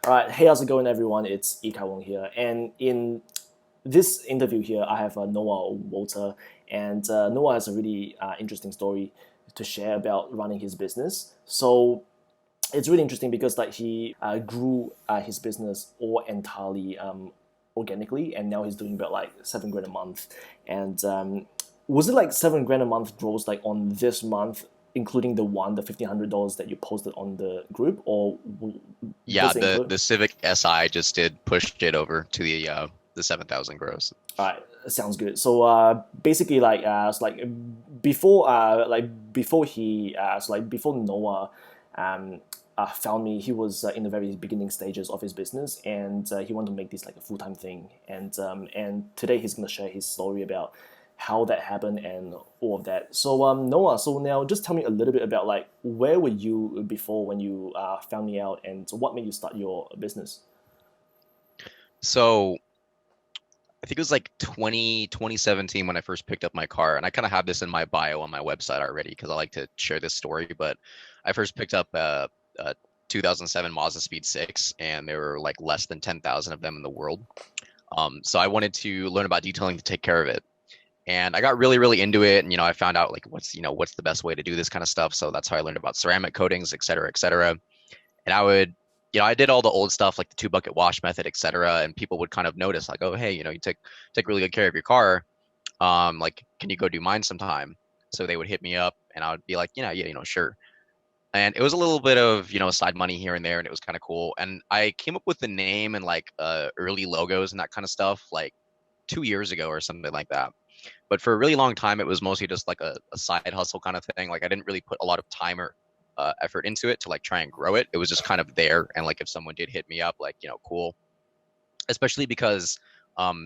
All right, hey, how's it going, everyone? It's Ika Wong here, and in this interview here, I have Noah Walter, and Noah has a really interesting story to share about running his business. So it's really interesting because like he grew his business all entirely organically, and now he's doing about like 7 grand a month. And was it like 7 grand a month gross like on this month, including the $1,500 that you posted on the group, or Yeah, does it the include? the Civic Si just did pushed it over to the 7,000 gross. All right, sounds good. So basically, it's like before he, before Noah, um, found me, he was in the very beginning stages of his business, and he wanted to make this like a full time thing. And today he's gonna share his story about how that happened and all of that. So Noah, so now just tell me a little bit about like where were you before when you found me out, and what made you start your business? So I think it was like 2017 when I first picked up my car, and I kind of have this in my bio on my website already because I like to share this story. But I first picked up a 2007 Mazda Speed 6, and there were like less than 10,000 of them in the world. So I wanted to learn about detailing to take care of it. And I got really, really into it. And, I found out like what's the best way to do this kind of stuff. So that's how I learned about ceramic coatings, et cetera, et cetera. And I would, I did all the old stuff like the two bucket wash method, et cetera. And people would kind of notice like, oh, hey, you take really good care of your car. Like, can you go do mine sometime? So they would hit me up and I would be like, yeah, sure. And it was a little bit of, side money here and there, and it was kind of cool. And I came up with the name and like early logos and that kind of stuff like 2 years ago or something like that. But for a really long time, it was mostly just like a side hustle kind of thing. Like I didn't really put a lot of time or effort into it to like try and grow it. It was just kind of there. And like if someone did hit me up, like, cool. Especially because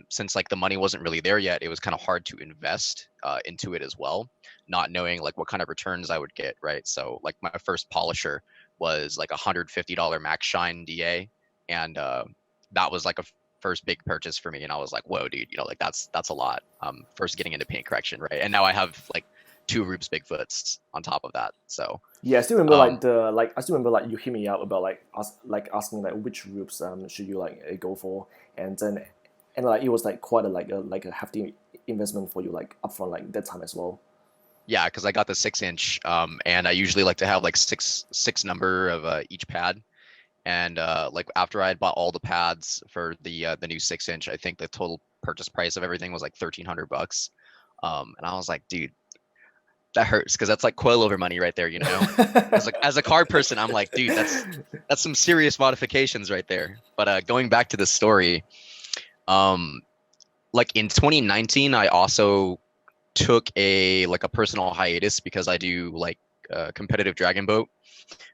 since like the money wasn't really there yet, it was kind of hard to invest into it as well, not knowing like what kind of returns I would get, right? So like my first polisher was like $150 Max Shine DA, and that was like a first big purchase for me, and I was like, whoa, dude, like that's a lot. First getting into paint correction, right? And now I have like two Rubes Bigfoots on top of that. So Yeah, I still remember um, I still remember like you hit me up about asking like which groups should you like go for, and then like it was like quite a hefty investment for you like upfront like that time as well. Yeah, because I got the 6 inch, and I usually like to have like six number of each pad. And like after I had bought all the pads for the new 6 inch, I think the total purchase price of everything was like $1,300. And I was like, dude, that hurts because that's like coilover money right there, you know? As a car person, I'm like, dude, that's some serious modifications right there. But going back to the story, um, like in 2019, I also took a personal hiatus because I do like competitive dragon boat,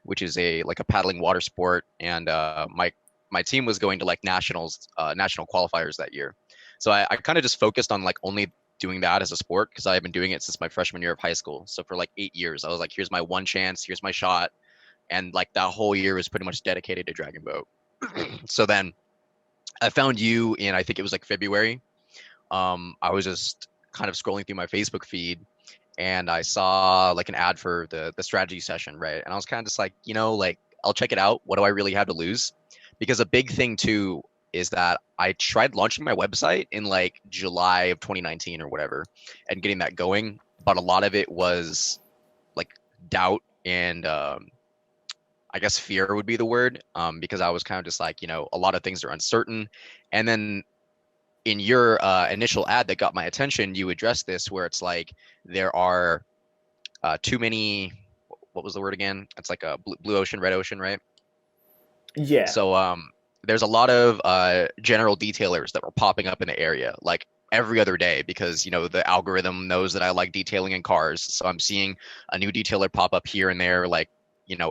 which is a like a paddling water sport, and my team was going to like national qualifiers that year. So I kind of just focused on like only doing that as a sport because I've been doing it since my freshman year of high school. So for like 8 years, I was like, here's my one chance, here's my shot, and like that whole year was pretty much dedicated to dragon boat. So then I found you in, I think it was like February. I was just kind of scrolling through my Facebook feed, and I saw like an ad for the strategy session, right? And I was kind of just like, like I'll check it out. What do I really have to lose? Because a big thing too is that I tried launching my website in like July of 2019 or whatever and getting that going, but a lot of it was like doubt and I guess fear would be the word, because I was kind of just like, a lot of things are uncertain. And then in your initial ad that got my attention, you address this where it's like there are too many. What was the word again? It's like a blue ocean, red ocean, right? Yeah, So there's a lot of general detailers that were popping up in the area, like every other day, because the algorithm knows that I like detailing in cars. So I'm seeing a new detailer pop up here and there, like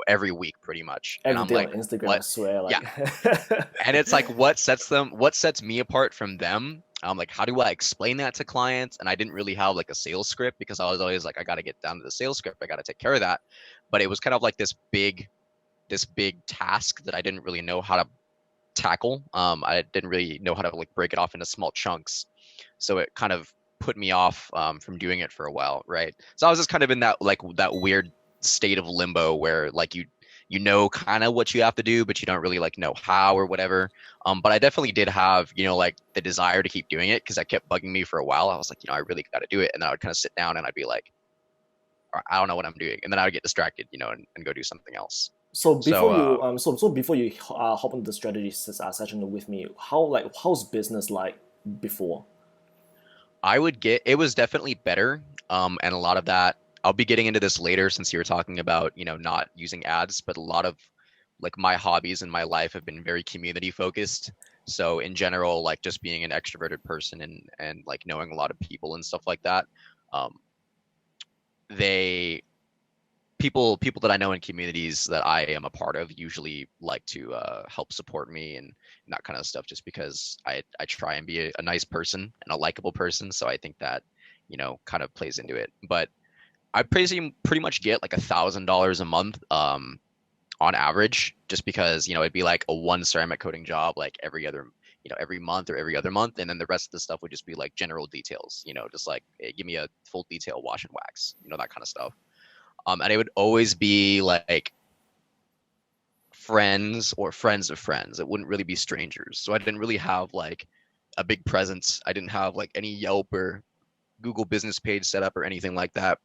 every week, pretty much. And every I'm day on like, Instagram, I what? swear, Yeah, like. and it's like what sets me apart from them. Like how do I explain that to clients? And I didn't really have like a sales script because I was always like, I got to get down to the sales script, I got to take care of that. But it was kind of like this big task that I didn't really know how to tackle. I didn't really know how to like break it off into small chunks, so it kind of put me off from doing it for a while, right? So I was just kind of in that weird state of limbo where like you you know kind of what you have to do, but you don't really like know how or whatever. But I definitely did have, like the desire to keep doing it because that kept bugging me for a while. I was like, I really got to do it. And then I would kind of sit down and I'd be like, I don't know what I'm doing. And then I would get distracted, and go do something else. So So before you so before you hop on the strategy session with me, how's business like before? it was definitely better. And a lot of that, I'll be getting into this later since you were talking about, not using ads, but a lot of like my hobbies in my life have been very community focused. So in general, like just being an extroverted person and like knowing a lot of people and stuff like that, um, they people that I know in communities that I am a part of usually like to help support me and that kind of stuff just because I try and be a nice person and a likable person. So I think that, kind of plays into it. But I pretty much get like $1,000 a month on average, just because, it'd be like a one ceramic coating job like every month or every other month. And then the rest of the stuff would just be like general details, just like, hey, give me a full detail wash and wax, that kind of stuff. And it would always be like friends or friends of friends. It wouldn't really be strangers. So I didn't really have like a big presence. I didn't have like any Yelp or Google business page set up or anything like that.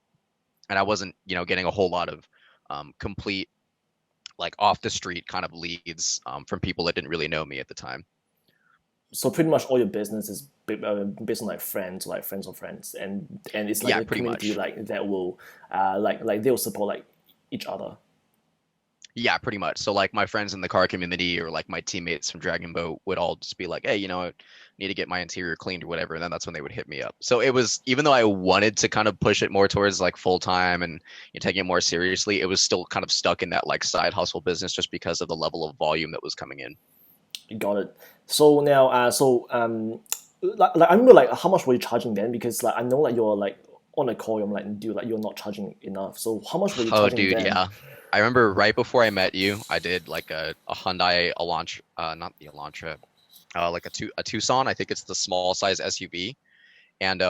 And I wasn't, getting a whole lot of complete like off the street kind of leads from people that didn't really know me at the time. So pretty much all your business is based on like friends of friends, and it's like Yeah, a pretty community much. like that will like they'll support like each other. Yeah, pretty much. So like my friends in the car community or like my teammates from Dragon Boat would all just be like, "Hey, I need to get my interior cleaned or whatever." And then that's when they would hit me up. So it was, even though I wanted to kind of push it more towards like full time and taking it more seriously, it was still kind of stuck in that like side hustle business just because of the level of volume that was coming in. Got it. So now, like I remember like how much were you charging then? Because like I know like you're like on a call, I'm like, dude, like you're not charging enough. So how much were you Oh, charging dude, then? yeah. I remember right before I met you, I did like a Hyundai Elantra, not the Elantra, like a Tucson. I think it's the small size SUV. And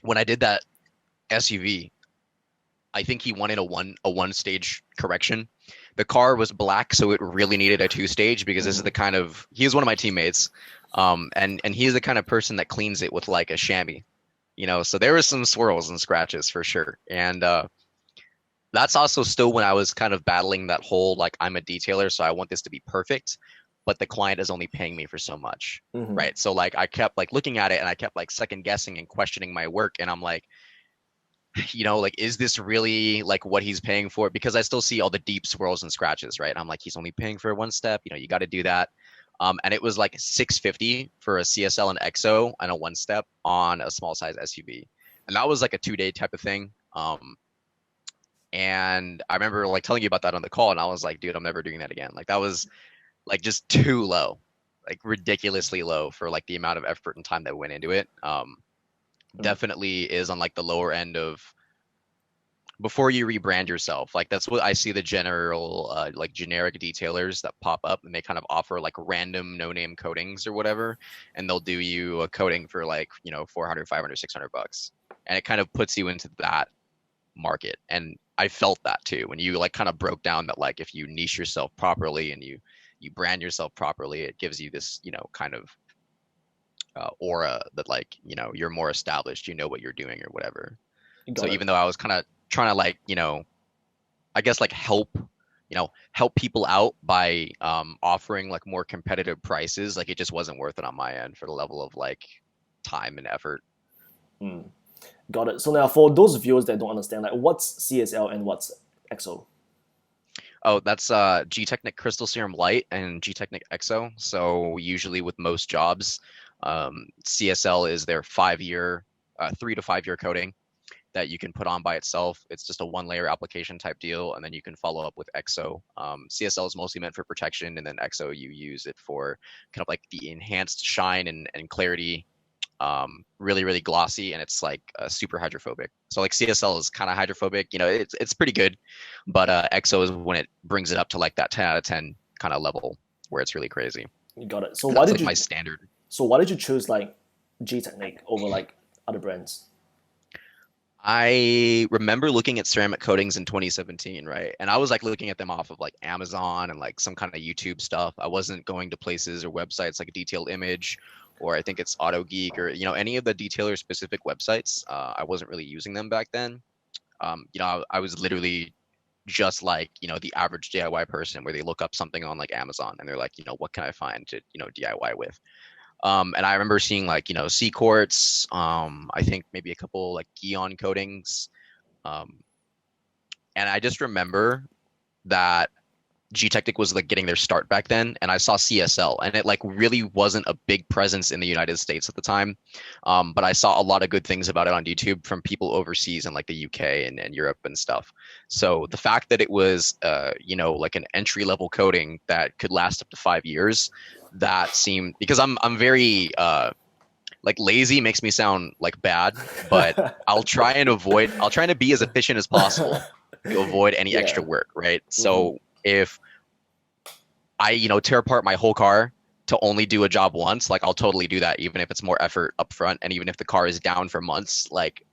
when I did that SUV, I think he wanted a one stage correction. The car was black, so it really needed a two stage because this is Mm-hmm. the kind of, he was one of my teammates, and he's the kind of person that cleans it with like a chamois, So there was some swirls and scratches for sure, and that's also still when I was kind of battling that whole like I'm a detailer, so I want this to be perfect, but the client is only paying me for so much, Mm-hmm. right? So like I kept like looking at it and I kept like second guessing and questioning my work, and I'm like, like, is this really like what he's paying for? Because I still see all the deep swirls and scratches, right? I'm like, he's only paying for one step. You got to do that. And it was like 650 for a CSL and EXO and a one step on a small size SUV, and that was like a 2 day type of thing. And I remember like telling you about that on the call, and I was like, dude, I'm never doing that again. Like that was like just too low, like ridiculously low for like the amount of effort and time that went into it. Definitely is on like the lower end of before you rebrand yourself. Like that's what I see the general like generic detailers that pop up, and they kind of offer like random no name coatings or whatever, and they'll do you a coating for like 400, 500, $600, and it kind of puts you into that market. And I felt that too when you like kind of broke down that like if you niche yourself properly and you brand yourself properly, it gives you this kind of aura that like you're more established, you know what you're doing or whatever. So Got it. even though I was kind of trying to like I guess like help people out by offering like more competitive prices, like it just wasn't worth it on my end for the level of like time and effort. Mm. Got it. So now for those viewers that don't understand, like what's CSL and what's EXO? Oh, that's G-Technic Crystal Serum Light and G-Technic EXO. So usually with most jobs, CSL is their 5 year, 3 to 5 year coating that you can put on by itself. It's just a one layer application type deal, and then you can follow up with EXO. CSL is mostly meant for protection, and then EXO you use it for kind of like the enhanced shine and clarity. Really really glossy, and it's like super hydrophobic. So like CSL is kind of hydrophobic, it's pretty good, but EXO is when it brings it up to like that 10 out of 10 kind of level where it's really crazy. Got it. So And why that's did like my you standard. so why did you choose like G Technique over like other brands? I remember looking at ceramic coatings in 2017, right? And I was like looking at them off of like Amazon and like some kind of YouTube stuff. I wasn't going to places or websites like Detailed Image, or I think it's Auto Geek, or any of the detailer specific websites. I wasn't really using them back then. I was literally just like the average DIY person, where they look up something on like Amazon and they're like, what can I find to DIY with? And I remember seeing like, C quartz, I think maybe a couple like Geon coatings. Um, and I just remember that G-Technic was like getting their start back then, and I saw CSL, and it like really wasn't a big presence in the United States at the time. But I saw a lot of good things about it on YouTube from people overseas in like the UK and Europe and stuff. So the fact that it was, like an entry level coating that could last up to 5 years, that seemed, because I'm very like lazy makes me sound like bad, but I'll try to be as efficient as possible to avoid any extra Yeah. work, right? Hmm. So if I, tear apart my whole car to only do a job once, like I'll totally do that, even if it's more effort up front, and even if the car is down for months, like,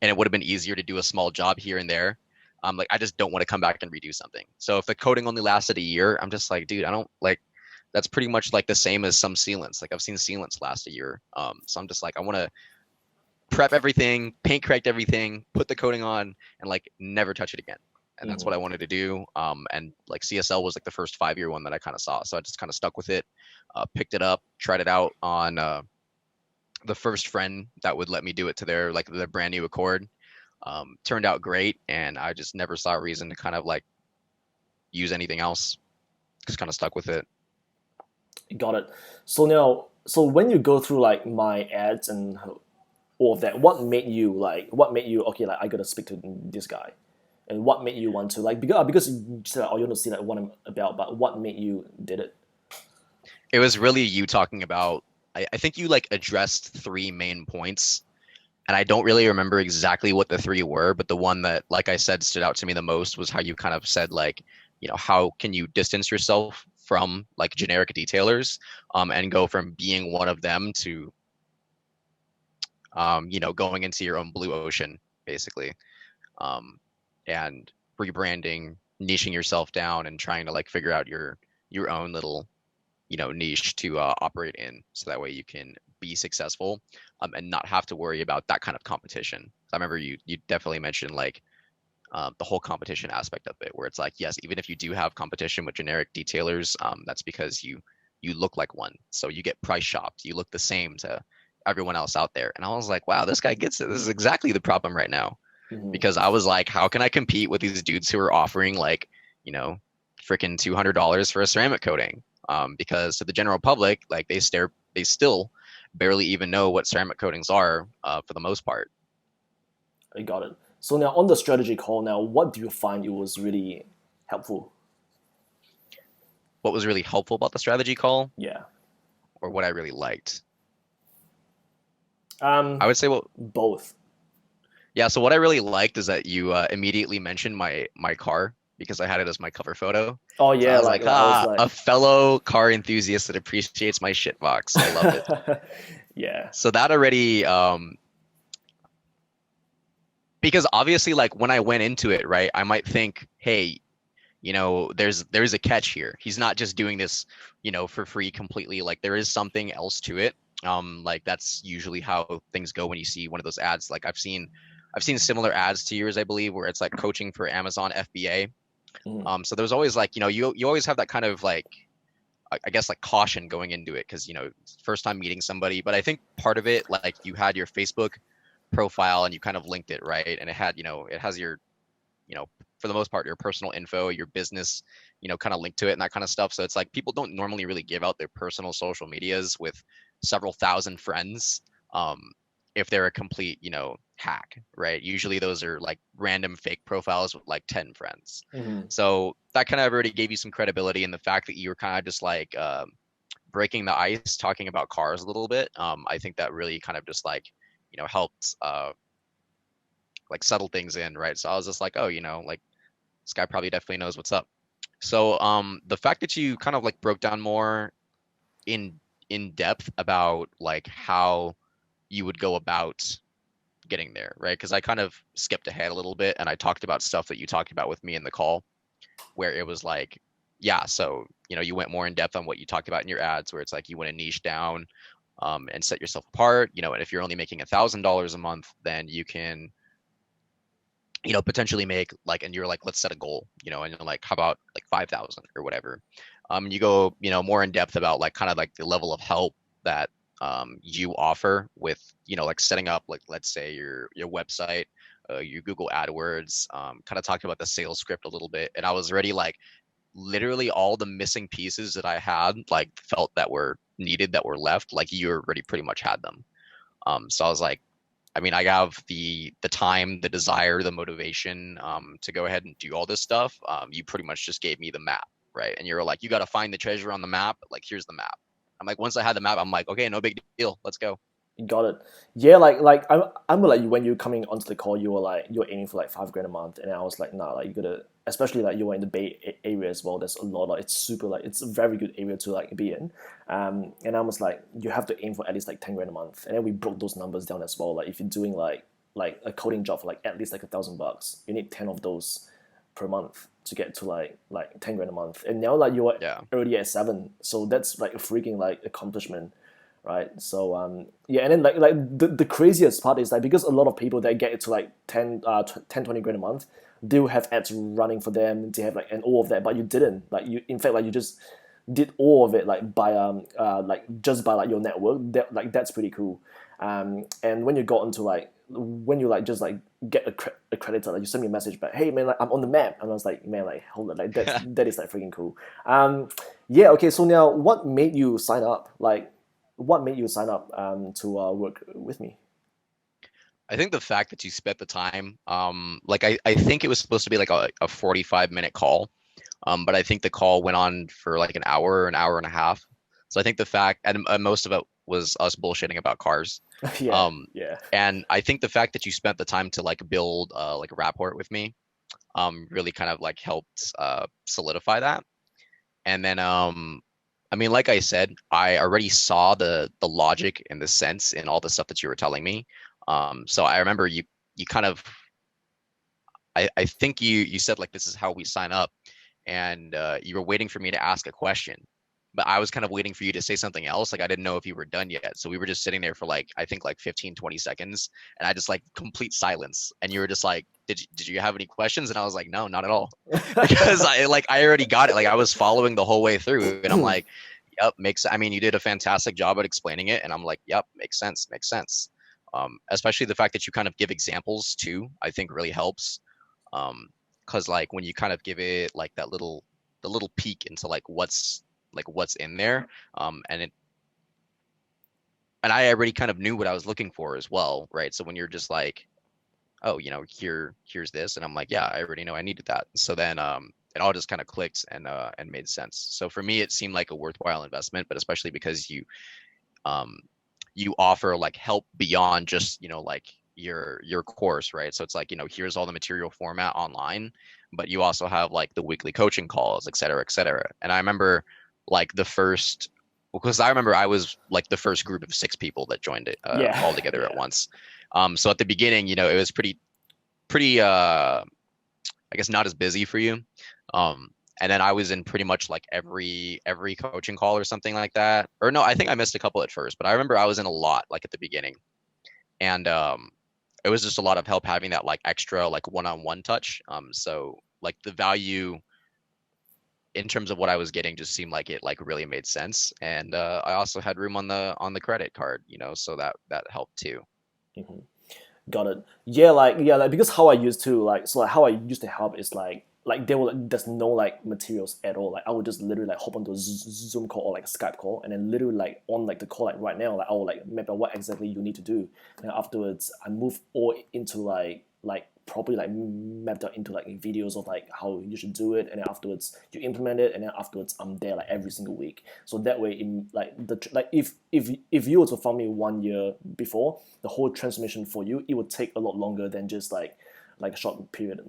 and it would have been easier to do a small job here and there. Like I just don't want to come back and redo something. So if the coating only lasted a year, I'm just like, dude, I don't like. That's pretty much like the same as some sealants. Like I've seen sealants last a year. So I'm just like, I want to prep everything, paint correct everything, put the coating on, and like never touch it again. And that's what I Hmm. wanted to do. And like CSL was like the first 5 year one that I kind of saw, so I just kind of stuck with it, picked it up, tried it out on the first friend that would let me do it to their brand new Accord. Turned out great, and I just never saw a reason to kind of like use anything else. Just kind of stuck with it. Got it. So now, so when you go through like my ads and all of that, what made you okay? Like I gotta speak to this guy, and what made you want to like because you said oh you want to see like what I'm about, but what made you did it? It was really you talking about. I think you like addressed three main points, and I don't really remember exactly what the three were, but the one that, like I said, stood out to me the most was how you kind of said like, how can you distance yourself from like generic detailers, and go from being one of them to, going into your own blue ocean, basically, um, and rebranding, niching yourself down, and trying to like figure out your own little niche to operate in, so that way you can be successful, and not have to worry about that kind of competition. I remember you definitely mentioned like, the whole competition aspect of it, where it's like, yes, even if you do have competition with generic detailers, that's because you look like one, so you get price shopped, you look the same to everyone else out there. And I was like, wow, this guy gets it. This is exactly the problem right now, Hmm. because I was like, how can I compete with these dudes who are offering like, you know, freaking $200 for a ceramic coating? Because to the general public, like they still barely even know what ceramic coatings are, for the most part. I got it. So now on the strategy call, now what do you find it was really helpful? What was really helpful about the strategy call, Yeah. or what I really liked? Um, I would say, well, both. yeah. So what I really liked is that you immediately mentioned my car, because I had it as my cover photo. Oh So I yeah, was like, I was a like, fellow car enthusiast that appreciates my shitbox. I love it. yeah. So that already, because obviously, like when I went into it, right, I might think, hey, there's a catch here. He's not just doing this, for free completely. Like there is something else to it. Like that's usually how things go when you see one of those ads. Like I've seen similar ads to yours, I believe, where it's like coaching for Amazon FBA. Mhm. So there's always like, you always have that kind of like, I guess like caution going into it, because first time meeting somebody. But I think part of it, like you had your Facebook profile and you kind of linked it, right, and it had, it has your, you know, for the most part, your personal info, your business, kind of linked to it and that kind of stuff. So it's like people don't normally really give out their personal social medias with several thousand friends, um, if they're a complete, hack, right? Usually those are like random fake profiles with like 10 friends. Mhm. So that kind of already gave you some credibility in the fact that you were kind of just like, breaking the ice, talking about cars a little bit. I think that really kind of just like, helped, like settle things in, right? So I was just like, oh, like this guy probably definitely knows what's up. So the fact that you kind of like broke down more in depth about like how you would go about getting there, right? Because I kind of skipped ahead a little bit and I talked about stuff that you talked about with me in the call, where it was like, yeah, so you went more in depth on what you talked about in your ads, where it's like you want to niche down, and set yourself apart. And if you're only making $1,000 a month, then you can potentially make like, and you're like, let's set a goal, and you're like, how about like 5,000 or whatever. You go, more in depth about like kind of like the level of help that you offer with, like setting up, like, let's say your website, your Google AdWords, kind of talking about the sales script a little bit. And I was already like, literally all the missing pieces that I had, like felt that were needed, that were left, like you already pretty much had them. So I was like, I mean, I have the time, the desire, the motivation, to go ahead and do all this stuff. You pretty much just gave me the map, right? And you're like, you got to find the treasure on the map. Like, here's the map. I'm like, once I had the map, I'm like, okay, no big deal. Let's go. Got it. Yeah, like I'm like when you coming onto the call, you were like you're aiming for like 5 grand a month, and I was like, nah, like you gotta, especially like you were in the Area as well. There's a lot of, it's super, like it's a very good area to like be in. And I was like, you have to aim for at least like 10 grand a month, and then we broke those numbers down as well. Like if you're doing like a coding job for like at least like $1,000, you need 10 of those per month to get to like 10 grand a month. And now like you're Yeah. already at 7, so that's like a freaking like accomplishment, right? So yeah, and then like the craziest part is like, because a lot of people that get it to like 10 20 grand a month, they will have ads running for them, they have like, and all of that, but you didn't, like you, in fact, like you just did all of it like by like just by like your network. That, like that's pretty cool. And when you got into like, when you like just like get accredited, like you send me a message back, hey man, like I'm on the map, and I was like, man, like hold on, like that is like freaking cool. Yeah, okay, so now what made you sign up, like what made you sign up to work with me? I think the fact that you spent the time, like I think it was supposed to be like a 45-minute call. But I think the call went on for like an hour and a half. So I think the fact, and most of it was us bullshitting about cars. Yeah, Um, yeah. and I think the fact that you spent the time to like build like a rapport with me, really kind of like helped solidify that. And then I mean, like I said, I already saw the logic and the sense in all the stuff that you were telling me. So I remember you kind of, I think you said like, this is how we sign up, and you were waiting for me to ask a question, but I was kind of waiting for you to say something else. Like, I didn't know if you were done yet, so we were just sitting there for like, I think like 15 20 seconds, and I just like complete silence, and you were just like, did you have any questions? And I was like, no, not at all. Because I already got it. Like, I was following the whole way through, and I'm like, yep, makes, I mean, you did a fantastic job at explaining it, and I'm like, yep, makes sense, makes sense. Especially the fact that you kind of give examples too, I think really helps. Because like when you kind of give it like the little peek into like what's in there, and it, and I already kind of knew what I was looking for as well, right? So when you're just like, oh, here's this, and I'm like, yeah, I already know I needed that. So then it all just kind of clicked and made sense. So for me, it seemed like a worthwhile investment, but especially because um you offer like help beyond just like your course, right? So it's like, here's all the material format online, but you also have like the weekly coaching calls, et cetera, et cetera. And I remember like the first, because I remember I was like the first group of 6 people that joined it Yeah, all together at yeah. once. So at the beginning, it was pretty I guess not as busy for you. Um, and then I was in pretty much like every coaching call or something like that. Or no, I think I missed a couple at first, but I remember I was in a lot like at the beginning. And it was just a lot of help having that like extra like one-on-one touch. So like the value in terms of what I was getting just seemed like it like really made sense. And I also had room on the credit card, so that helped too. Mhm. Got it. Yeah, like because how I used to like, so like how I used to help is like there were, there's no like materials at all. Like I would just literally like hop onto a Zoom call or like a Skype call, and then literally like on like the call like right now, like I will like map out what exactly you need to do, and afterwards I move all into like probably like mapped out into like videos of like how you should do it, and then afterwards you implement it, and then afterwards I'm there like every single week. So that way, in like the like if you were to find me 1 year before, the whole transformation for you, it would take a lot longer than just like a short period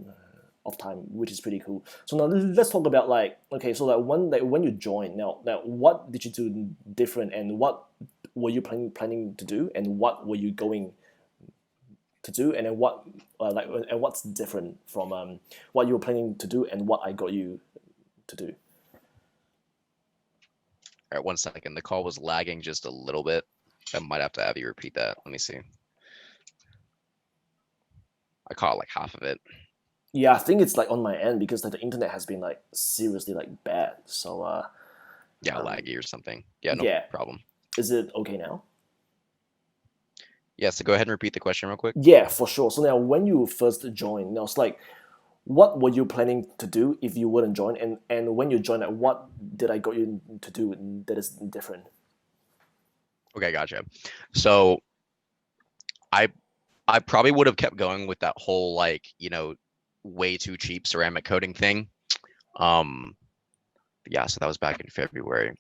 of time, which is pretty cool. So now let's talk about like, okay, so like when you joined, now what did you do different, and what were you planning to do, and what were you going to do, and then and what's different from what you were planning to do and what I got you to do. All right, 1 second. The call was lagging just a little bit. I might have to have you repeat that. Let me see. I caught like half of it. Yeah, I think it's like on my end because like the internet has been like seriously like bad. So Yeah, laggy or something. Yeah, no yeah. problem. Is it okay now? Yeah, so go ahead and repeat the question real quick. Yeah, for sure. So now, when you first joined, I was like, what were you planning to do if you wouldn't join? And when you joined, like, what did I got you to do that is different? Okay, gotcha. So I I probably would have kept going with that whole like, way too cheap ceramic coating thing. Um, yeah, so that was back in February.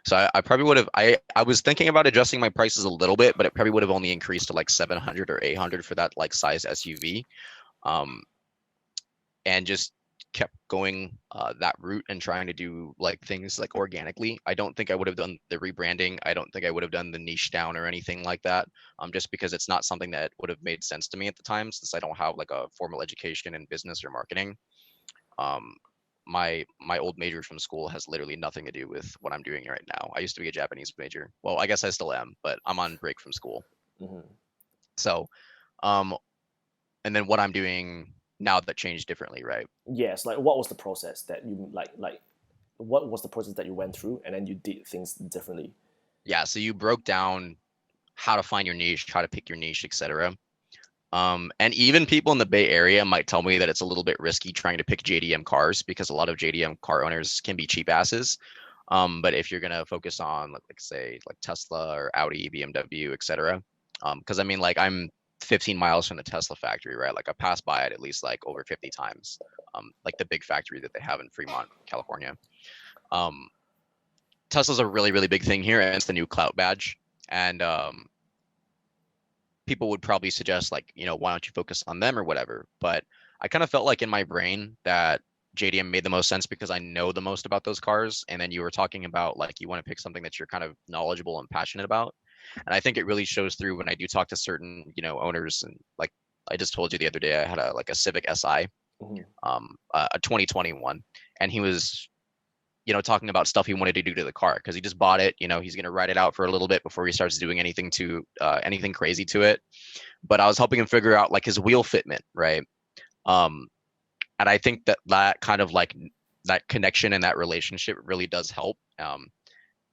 So I probably would have I was thinking about adjusting my prices a little bit, but it probably would have only increased to like 700 or 800 for that like size SUV. Um, and just kept going that route and trying to do like things like organically. I don't think I would have done the rebranding. I don't think I would have done the niche down or anything like that. Just because it's not something that would have made sense to me at the time, since I don't have like a formal education in business or marketing. Um, my old major from school has literally nothing to do with what I'm doing right now. I used to be a Japanese major. Well, I guess I still am, but I'm on break from school. Mm-hmm. So, um, and then what I'm doing now that changed differently, right? Yes, like what was the process that you like? What was the process that you went through, and then you did things differently? Yeah, so you broke down how to find your niche, how to pick your niche, etc. And even people in the Bay Area might tell me that it's a little bit risky trying to pick JDM cars because a lot of JDM car owners can be cheap asses. But if you're gonna focus on like say like Tesla or Audi, BMW, etc. Because I mean like I'm 15 miles from the Tesla factory, right? Like I passed by it at least like over 50 times. Like the big factory that they have in Fremont, California. Um, Tesla's a really, really big thing here, and it's the new clout badge. And people would probably suggest like, why don't you focus on them or whatever. But I kind of felt like in my brain that JDM made the most sense because I know the most about those cars. And then you were talking about like you want to pick something that you're kind of knowledgeable and passionate about. And I think it really shows through when I do talk to certain, owners. And like I just told you the other day, I had a Civic Si, Mm-hmm. a 2021, and he was talking about stuff he wanted to do to the car because he just bought it. He's going to ride it out for a little bit before he starts doing anything crazy to it. But I was helping him figure out like his wheel fitment, right? Um, and I think that kind of like that connection and that relationship really does help.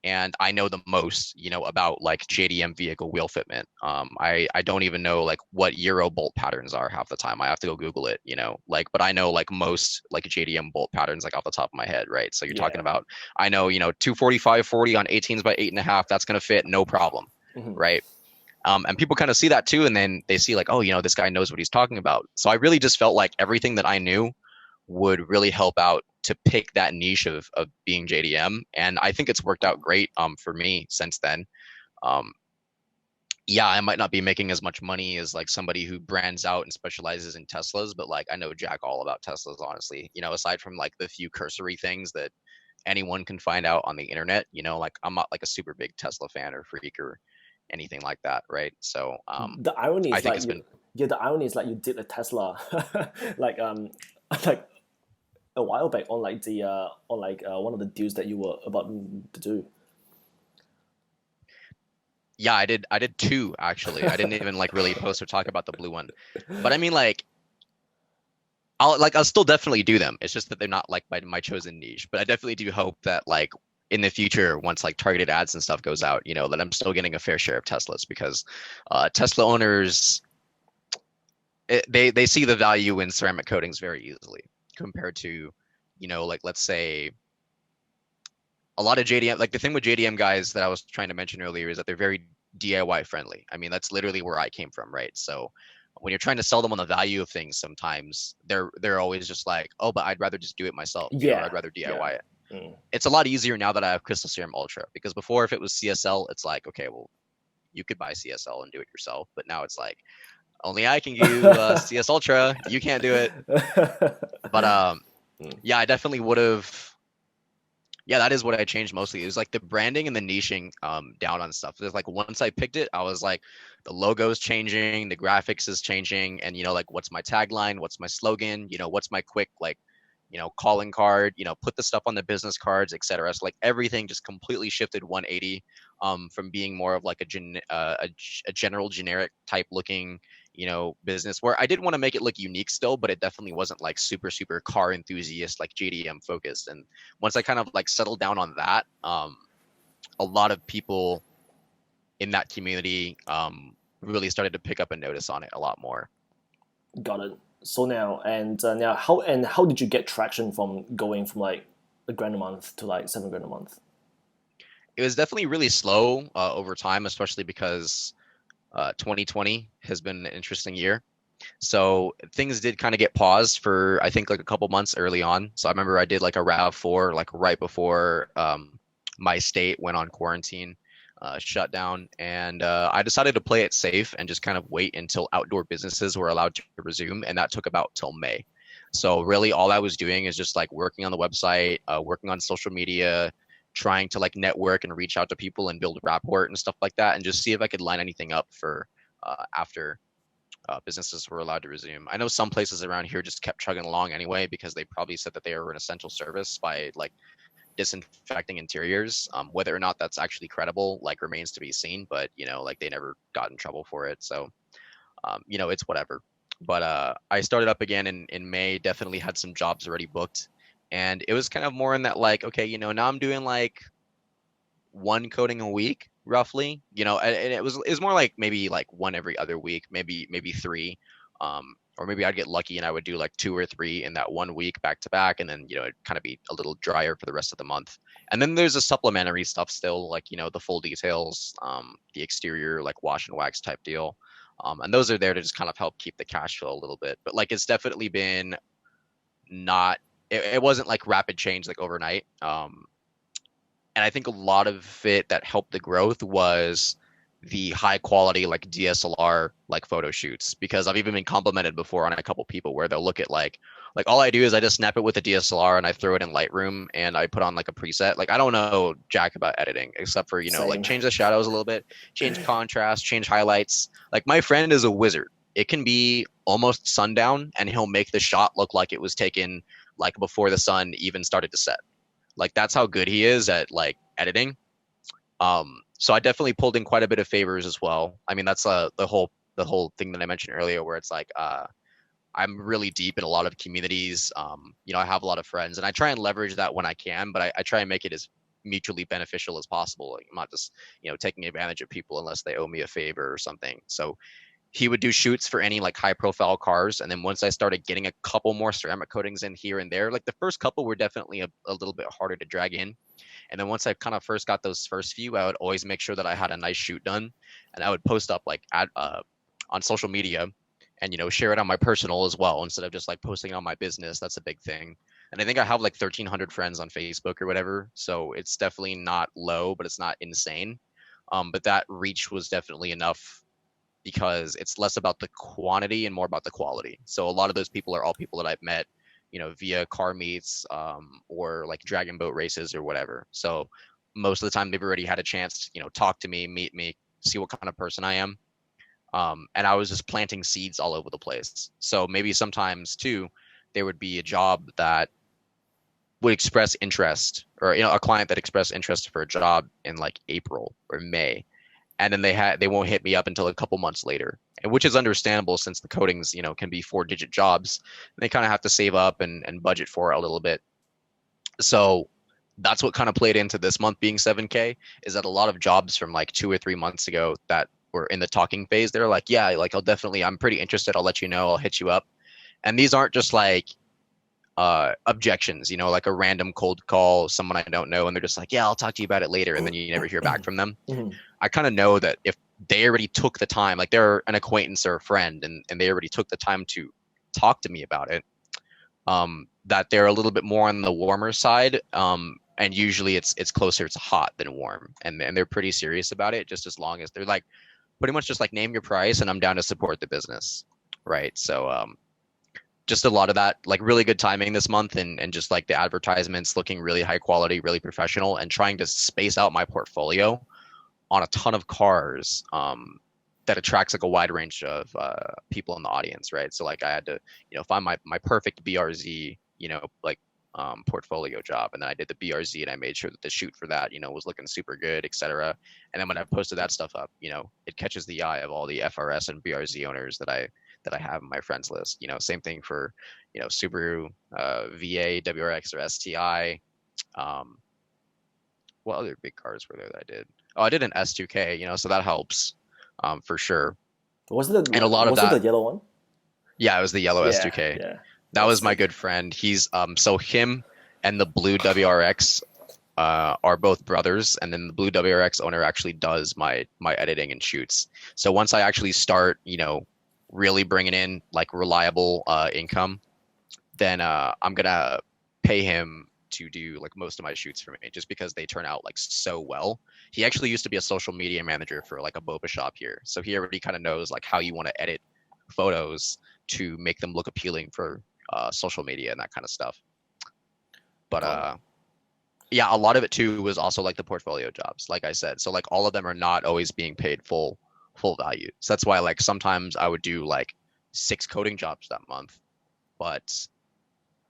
And I know the most, about like JDM vehicle wheel fitment. I don't even know like what Euro bolt patterns are half the time. I have to go Google it, like, but I know like most like JDM bolt patterns like off the top of my head, right? So you're talking about, I know, 245/40 on 18s by 8.5, that's gonna fit no problem, Mm-hmm. right? And people kind of see that too, and then they see like, oh, this guy knows what he's talking about. So I really just felt like everything that I knew would really help out to pick that niche of being JDM. And I think it's worked out great for me since then. Um, yeah, I might not be making as much money as like somebody who brands out and specializes in Teslas, but like I know jack all about Teslas, honestly. Aside from like the few cursory things that anyone can find out on the internet, like I'm not like a super big Tesla fan or freak or anything like that, right? So The irony I is think like it's been the irony is like you did a Tesla, like like a while back on like the on like one of the deals that you were about to do. yeah, I did two actually. I didn't even like really post or talk about the blue one. But I mean like I'll still definitely do them. It's just that they're not like my chosen niche. But I definitely do hope that like in the future, once like targeted ads and stuff goes out, that I'm still getting a fair share of Teslas because Tesla owners they see the value in ceramic coatings very easily compared to, like let's say a lot of JDM, like the thing with JDM guys that I was trying to mention earlier is that they're very DIY friendly. I mean, that's literally where I came from, right? So when you're trying to sell them on the value of things, sometimes they're always just like, oh, but I'd rather just do it myself. Yeah, I'd rather DIY it. Mm. It's a lot easier now that I have Crystal Serum Ultra because before, if it was CSL, it's like, okay, well, you could buy CSL and do it yourself, but now it's like only I can do CS Ultra. You can't do it. But Mm. yeah, I definitely would have Yeah, that is what I changed mostly. It was like the branding and the niching down on stuff. There's like once I picked it, I was like the logo's changing, the graphics is changing, and like what's my tagline, what's my slogan, what's my quick like calling card, put the stuff on the business cards, etc. So like everything just completely shifted 180 from being more of like a general generic type looking business where I did want to make it look unique still, but it definitely wasn't like super super car enthusiast like JDM focused. And once I kind of like settled down on that, a lot of people in that community really started to pick up a notice on it a lot more. Got it. So now how did you get traction from going from like a grand a month to like 7 grand a month? It was definitely really slow over time, especially because 2020 has been an interesting year. So things did kind of get paused for I think like a couple months early on. So I remember I did like a RAV4 like right before my state went on quarantine, shut down, and I decided to play it safe and just kind of wait until outdoor businesses were allowed to resume, and that took about till May. So really, all I was doing is just like working on the website, working on social media, trying to like network and reach out to people and build rapport and stuff like that, and just see if I could line anything up for after businesses were allowed to resume. I know some places around here just kept chugging along anyway because they probably said that they were an essential service by like disinfecting interiors. Whether or not that's actually credible, like remains to be seen. But like they never got in trouble for it, so it's whatever. But I started up again in May. Definitely had some jobs already booked, and it was kind of more in that like, okay, now I'm doing like one coding a week roughly, and it was more like maybe like one every other week, maybe three, or maybe I'd get lucky and I would do like two or three in that one week back to back, and then it'd kind of be a little drier for the rest of the month. And then there's a supplementary stuff still, like the full details, the exterior like wash and wax type deal, and those are there to just kind of help keep the cash flow a little bit. But like it's definitely been not, it wasn't like rapid change like overnight. And I think a lot of it that helped the growth was the high quality like DSLR like photo shoots, because I've even been complimented before on a couple people where they'll look at like all I do is I just snap it with a DSLR and I throw it in Lightroom and I put on like a preset. Like I don't know jack about editing except for like Same. change the shadows a little bit, change contrast, change highlights. Like my friend is a wizard. It can be almost sundown and he'll make the shot look like it was taken like before the sun even started to set. Like that's how good he is at like editing. So I definitely pulled in quite a bit of favors as well. I mean, that's the whole thing that I mentioned earlier, where it's like I'm really deep in a lot of communities. I have a lot of friends, and I try and leverage that when I can, but I try and make it as mutually beneficial as possible. Like, I'm not just taking advantage of people unless they owe me a favor or something. So he would do shoots for any like high profile cars, and then once I started getting a couple more ceramic coatings in here and there, like the first couple were definitely a little bit harder to drag in, and then once I kind of first got those first few, I would always make sure that I had a nice shoot done, and I would post up like on social media, and share it on my personal as well instead of just like posting on my business. That's a big thing. And I think I have like 1,300 friends on Facebook or whatever, so it's definitely not low, but it's not insane. But that reach was definitely enough because it's less about the quantity and more about the quality. So a lot of those people are all people that I've met, via car meets, or like dragon boat races or whatever. So most of the time they've already had a chance to, talk to me, meet me, see what kind of person I am. And I was just planting seeds all over the place. So maybe sometimes too, there would be a job that would express interest, or a client that expressed interest for a job in like April or May, and then they won't hit me up until a couple months later, and which is understandable since the coatings can be 4-digit jobs. They kind of have to save up and budget for it a little bit. So that's what kind of played into this month being 7K, is that a lot of jobs from like 2 or 3 months ago that were in the talking phase, they're like, yeah, like I'm pretty interested, I'll let you know, I'll hit you up. And these aren't just like objections, like a random cold call, someone I don't know, and they're just like, yeah, I'll talk to you about it later, and then you never hear back from them. Mhm. I kind of know that if they already took the time, like they're an acquaintance or a friend, and they already took the time to talk to me about it, that they're a little bit more on the warmer side. And usually it's closer to hot than warm, and they're pretty serious about it. Just as long as they're like pretty much just like name your price, and I'm down to support the business, right? So just a lot of that, like really good timing this month, and just like the advertisements looking really high quality, really professional, and trying to space out my portfolio on a ton of cars that attracts like a wide range of people in the audience, right? So like I had to, find my perfect BRZ, like portfolio job, and then I did the BRZ, and I made sure that the shoot for that, was looking super good, etc. And then when I posted that stuff up, it catches the eye of all the FRS and BRZ owners that I have in my friends list. Same thing for, Subaru, VA, WRX, or STI. Um, what other big cars were there that I did? Oh, I did an S2K, so that helps for sure. And a lot of Was it the that, yellow one? yeah, it was the yellow Yeah, S2K. yeah, That that's was my sick. good friend. He's so him and the blue WRX are both brothers, and then the blue WRX owner actually does my editing and shoots. So once I actually start, really bringing in like reliable income, then I'm gonna pay him to do like most of my shoots for me, just because they turn out like so well. He actually used to be a social media manager for like a boba shop here, so he already kind of knows like how you want to edit photos to make them look appealing for social media and that kind of stuff. But Got it. yeah, a lot of it too was also like the portfolio jobs, like I said. So like all of them are not always being paid full value. So that's why like sometimes I would do like 6 coding jobs that month, but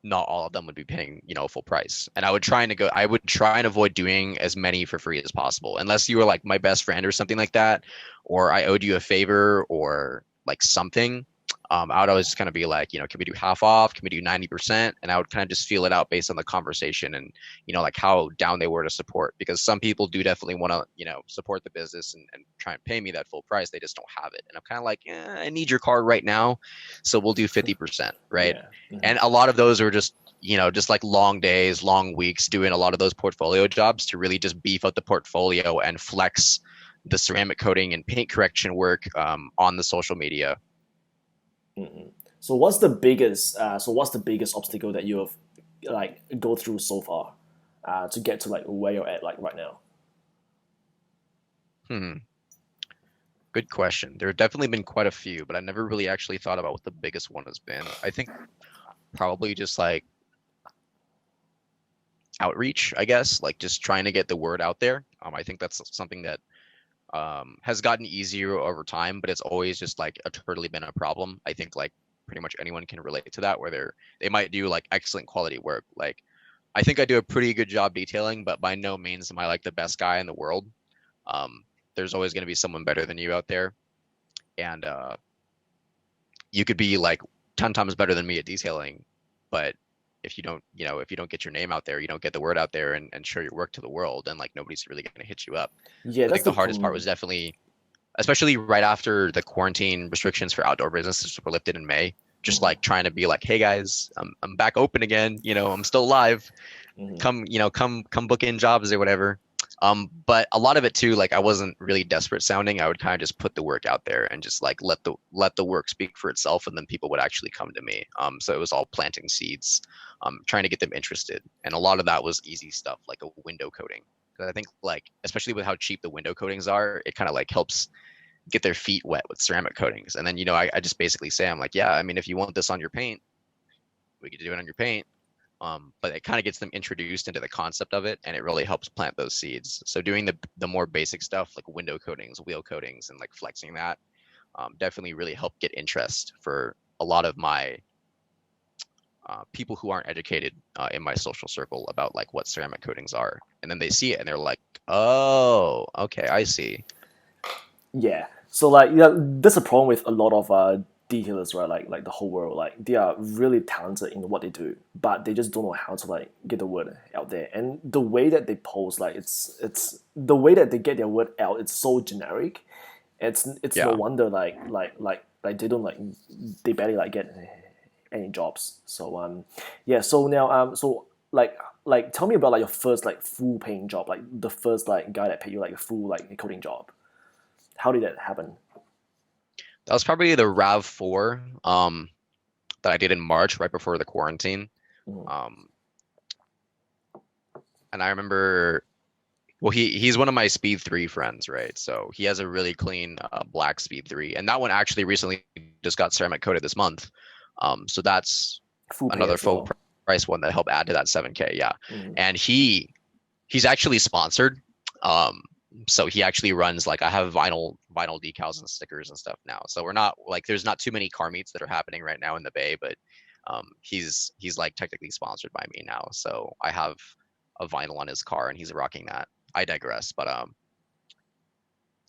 not all of them would be paying, full price. And I would try and avoid doing as many for free as possible, unless you were like my best friend or something like that, or I owed you a favor or like something. I would always kind of be like, can we do half off? Can we do 90%? And I would kind of just feel it out based on the conversation and, like how down they were to support. Because some people do definitely want to, support the business and try and pay me that full price. They just don't have it. And I'm kind of like, I need your card right now. So we'll do 50%, right? Yeah. Hmm. And a lot of those are just, just like long days, long weeks doing a lot of those portfolio jobs to really just beef up the portfolio and flex the ceramic coating and paint correction work on the social media. Hmm. So what's the biggest obstacle that you have like go through so far to get to like where you're at like right now? Hmm. Good question. There have definitely been quite a few, but I never really actually thought about what the biggest one has been. I think probably just like outreach, I guess, like just trying to get the word out there. I think that's something that has gotten easier over time, but it's always just like totally been a problem. I think like pretty much anyone can relate to that, where they might do like excellent quality work. Like I think I do a pretty good job detailing, but by no means am I like the best guy in the world. Um, there's always going to be someone better than you out there, and you could be like 10 times better than me at detailing, but if you don't get your name out there, you don't get the word out there and show your work to the world, then like nobody's really going to hit you up. Yeah, So I that's think the the hardest part was problem. definitely, especially right after the quarantine restrictions for outdoor businesses were lifted in May, just Hmm. like trying to be like, hey guys, I'm back open again, I'm still alive. Hmm. Come book in jobs or whatever. But a lot of it too, like I wasn't really desperate sounding. I would kind of just put the work out there and just like let the work speak for itself, and then people would actually come to me. So it was all planting seeds, trying to get them interested, and a lot of that was easy stuff like a window coating. Because I think like especially with how cheap the window coatings are, it kind of like helps get their feet wet with ceramic coatings. And then I just basically say, I'm like, yeah, I mean, if you want this on your paint, we could do it on your paint. But it kind of gets them introduced into the concept of it, and it really helps plant those seeds. So doing the more basic stuff like window coatings, wheel coatings, and like flexing that definitely really helped get interest for a lot of my people who aren't educated in my social circle about like what ceramic coatings are, and then they see it and they're like, oh, okay, I see. Yeah. So like yeah, that's a problem with a lot of detailers, right? Like the whole world, like they are really talented in what they do, but they just don't know how to like get the word out there. And the way that they post, like it's the way that they get their word out. It's so generic. It's no Yeah. wonder like they don't like they barely like get any jobs. So yeah. So now so like tell me about like your first like full paying job, like the first like guy that paid you like a full like coding job. How did that happen? That was probably the RAV4 that I did in March, right before the quarantine. Mhm. Um, and I remember, well, he's one of my Speed 3 friends, right? So he has a really clean black Speed 3, and that one actually recently just got ceramic coated this month. So that's Full pay another as full well. price one that helped add to that 7K. Yeah, Mm. and he's actually sponsored. Um, so he actually runs like I have vinyl decals and stickers and stuff now. So we're not like there's not too many car meets that are happening right now in the Bay, but he's like technically sponsored by me now. So I have a vinyl on his car and he's rocking that. I digress, but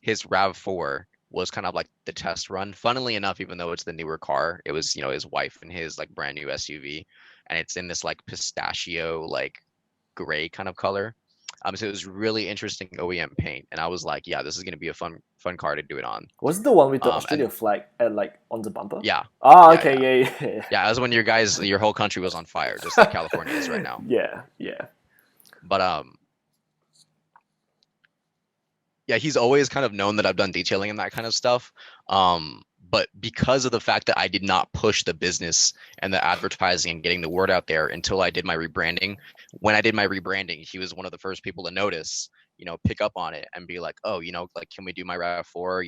his RAV4 was kind of like the test run. Funnily enough, even though it's the newer car, it was, his wife and his like brand new SUV, and it's in this like pistachio like gray kind of color. So it was really interesting OEM paint, and I was like, yeah, this is gonna be a fun car to do it on. Was it the one with the And Australia flag at like on the bumper? yeah, Ah, yeah, okay, yeah, yeah, yeah, yeah. That was when your whole country was on fire, just like California is right now. yeah, yeah. But yeah, he's always kind of known that I've done detailing and that kind of stuff. But because of the fact that I did not push the business and the advertising and getting the word out there until I did my rebranding, when I did my rebranding, he was one of the first people to notice, pick up on it and be like, oh, like, can we do my RAV4?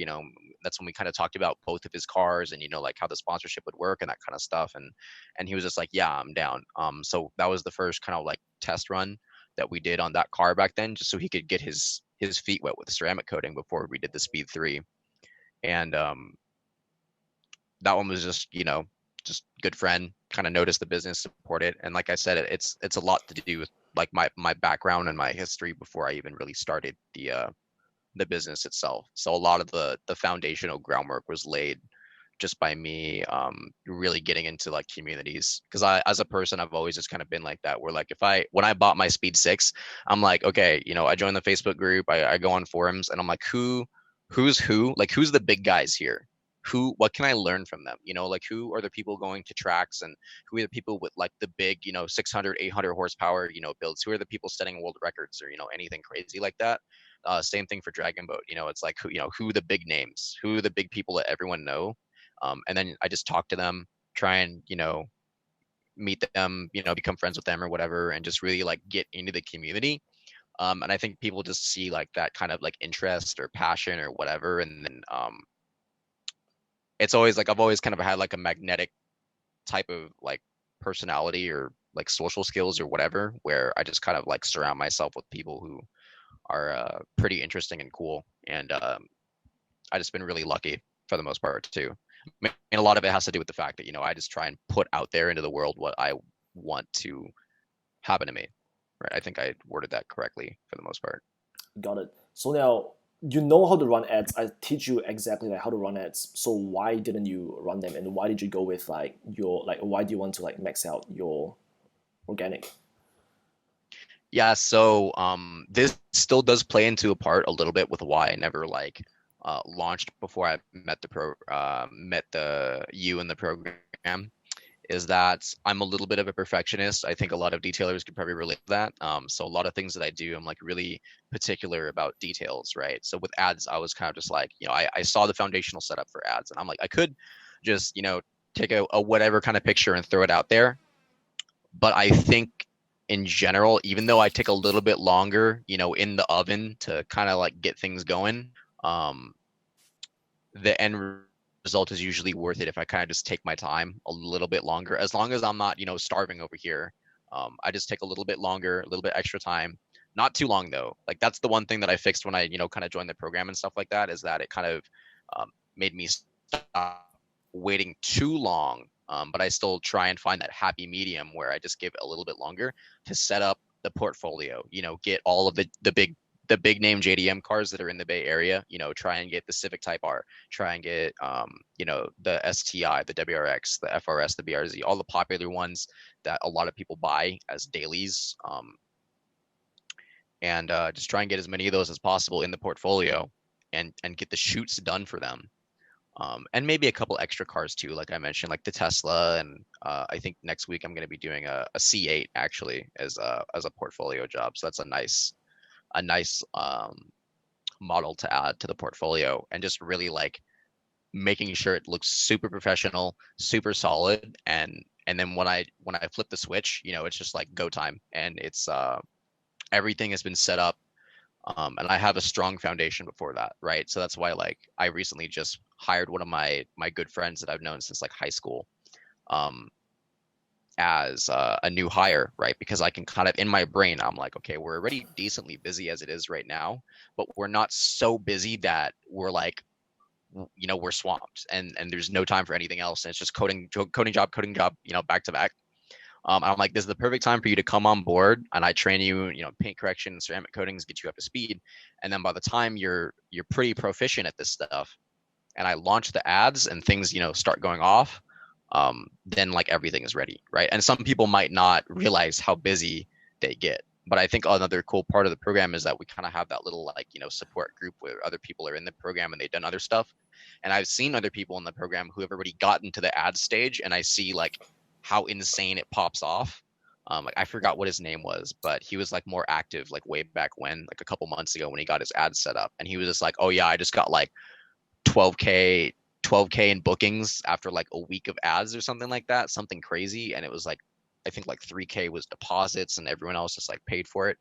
That's when we kind of talked about both of his cars and, like how the sponsorship would work and that kind of stuff. And he was just like, yeah, I'm down. So that was the first kind of like test run that we did on that car back then, just so he could get his feet wet with the ceramic coating before we did the Speed 3. And that one was just good friend, kind of noticed the business, support it. And like I said, it's a lot to do with like my background and my history before I even really started the business itself. So a lot of the foundational groundwork was laid just by me really getting into like communities, because I, as a person, I've always just kind of been like that, where like when I bought my Speed 6, I'm like, okay, I joined the Facebook group, I go on forums, and I'm like, who's who, like who's the big guys here, what can I learn from them, like who are the people going to tracks, and who are the people with like the big 600 800 horsepower builds, who are the people setting world records, or anything crazy like that. Same thing for Dragon Boat. It's like who the big names, who the big people that everyone know. And then I just talk to them, try and meet them, become friends with them or whatever, and just really like get into the community. And I think people just see like that kind of like interest or passion or whatever, and then it's always like I've always kind of had like a magnetic type of like personality or like social skills or whatever, where I just kind of like surround myself with people who are pretty interesting and cool, and I just been really lucky for the most part too. I mean, a lot of it has to do with the fact that I just try and put out there into the world what I want to happen to me. Right? I think I worded that correctly for the most part. Got it. So now you know how to run ads. I teach you exactly like how to run ads. So why didn't you run them, and why did you go with like your like why do you want to like max out your organic? Yeah, so this still does play into a part a little bit with why I never like launched before I met the you in the program, is that I'm a little bit of a perfectionist. I think a lot of detailers could probably relate to that. So a lot of things that I do, I'm like really particular about details, right? So with ads, I was kind of just like, I saw the foundational setup for ads, and I'm like, I could just, take a whatever kind of picture and throw it out there. But I think in general, even though I take a little bit longer, in the oven to kind of like get things going, um, the end result is usually worth it if I kind of just take my time a little bit longer, as long as I'm not, starving over here. I just take a little bit longer, a little bit extra time, not too long though. Like that's the one thing that I fixed when I, kind of joined the program and stuff like that, is that it kind of made me stop waiting too long. But I still try and find that happy medium where I just give it a little bit longer to set up the portfolio, get all of the big name JDM cars that are in the Bay Area, try and get the Civic Type R, try and get, the STI, the WRX, the FRS, the BRZ, all the popular ones that a lot of people buy as dailies. And just try and get as many of those as possible in the portfolio, and get the shoots done for them. And maybe a couple extra cars too, like I mentioned, like the Tesla, and I think next week I'm going to be doing a C8 actually as a portfolio job. So that's a nice model to add to the portfolio, and just really like making sure it looks super professional, super solid, and then when I flip the switch, it's just like go time, and it's everything has been set up, and I have a strong foundation before that, right? So that's why like I recently just hired one of my good friends that I've known since like high school, um, as a new hire, right? Because I can kind of in my brain, I'm like, okay, we're already decently busy as it is right now, but we're not so busy that we're like, we're swamped and there's no time for anything else. And it's just coding job, back to back. And I'm like, this is the perfect time for you to come on board, and I train you, paint correction, ceramic coatings, get you up to speed. And then by the time you're pretty proficient at this stuff, and I launch the ads and things, start going off, then like everything is ready, right? And some people might not realize how busy they get. But I think another cool part of the program is that we kind of have that little like, support group where other people are in the program and they've done other stuff. And I've seen other people in the program who have already gotten to the ad stage, and I see like how insane it pops off. Like I forgot what his name was, but he was like more active like way back when, like a couple months ago when he got his ads set up. And he was just like, oh yeah, I just got like 12k 12k in bookings after like a week of ads or something like that, something crazy. And it was like, I think like 3k was deposits and everyone else just like paid for it.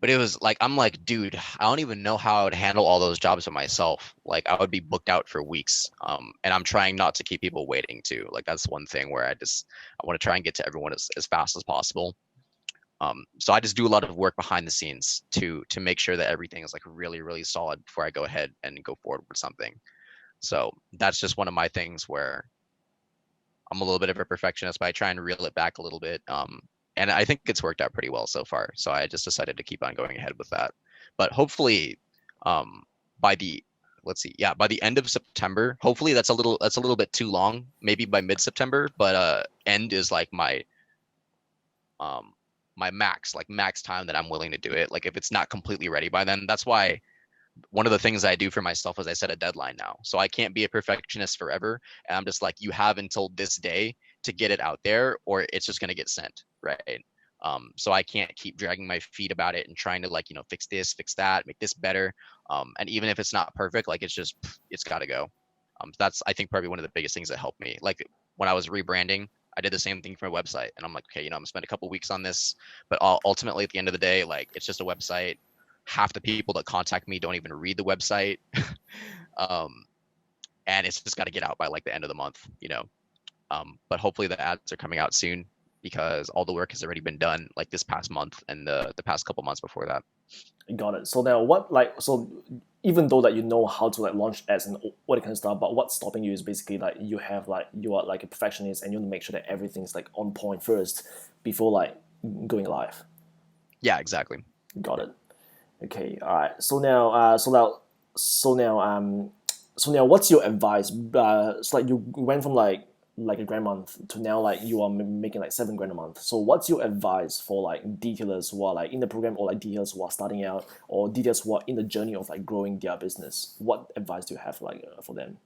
But it was like, I'm like, dude, I don't even know how I would handle all those jobs by myself. Like I would be booked out for weeks. And I'm trying not to keep people waiting too. Like that's one thing where I want to try and get to everyone as fast as possible. So I just do a lot of work behind the scenes to make sure that everything is like really, really solid before I go ahead and go forward with something. So that's just one of my things where I'm a little bit of a perfectionist, but I try and reel it back a little bit. And I think it's worked out pretty well so far. So I just decided to keep on going ahead with that. But hopefully, um, by the let's see, yeah, by the end of September, hopefully that's a little bit too long. Maybe by mid-September, but end is like um my max time that I'm willing to do it. Like if it's not completely ready by then, that's why one of the things I do for myself is I set a deadline now. So I can't be a perfectionist forever. And I'm just like, you have until this day to get it out there, or it's just gonna get sent, right? So I can't keep dragging my feet about it and trying to like, fix this, fix that, make this better. And even if it's not perfect, like it's gotta go. That's I think probably one of the biggest things that helped me. Like when I was rebranding, I did the same thing for my website, and I'm like, okay, I'm gonna spend a couple weeks on this, but ultimately at the end of the day, like it's just a website. Half the people that contact me don't even read the website. um, and it's just got to get out by like the end of the month. But hopefully the ads are coming out soon because all the work has already been done like this past month and the past couple months before that. Got it. So now, what like so even though that you know how to like launch ads and all that kind of stuff, but what's stopping you is basically like you are like a perfectionist and you want to make sure that everything's like on point first before like going live. Yeah, exactly. Got it. Okay. All right. So now, what's your advice? It's like you went from like a grand a month to now like you are making like 7 grand a month. So what's your advice for like detailers who are like in the program or like detailers who are starting out or detailers who are in the journey of like growing their business? What advice do you have like for them?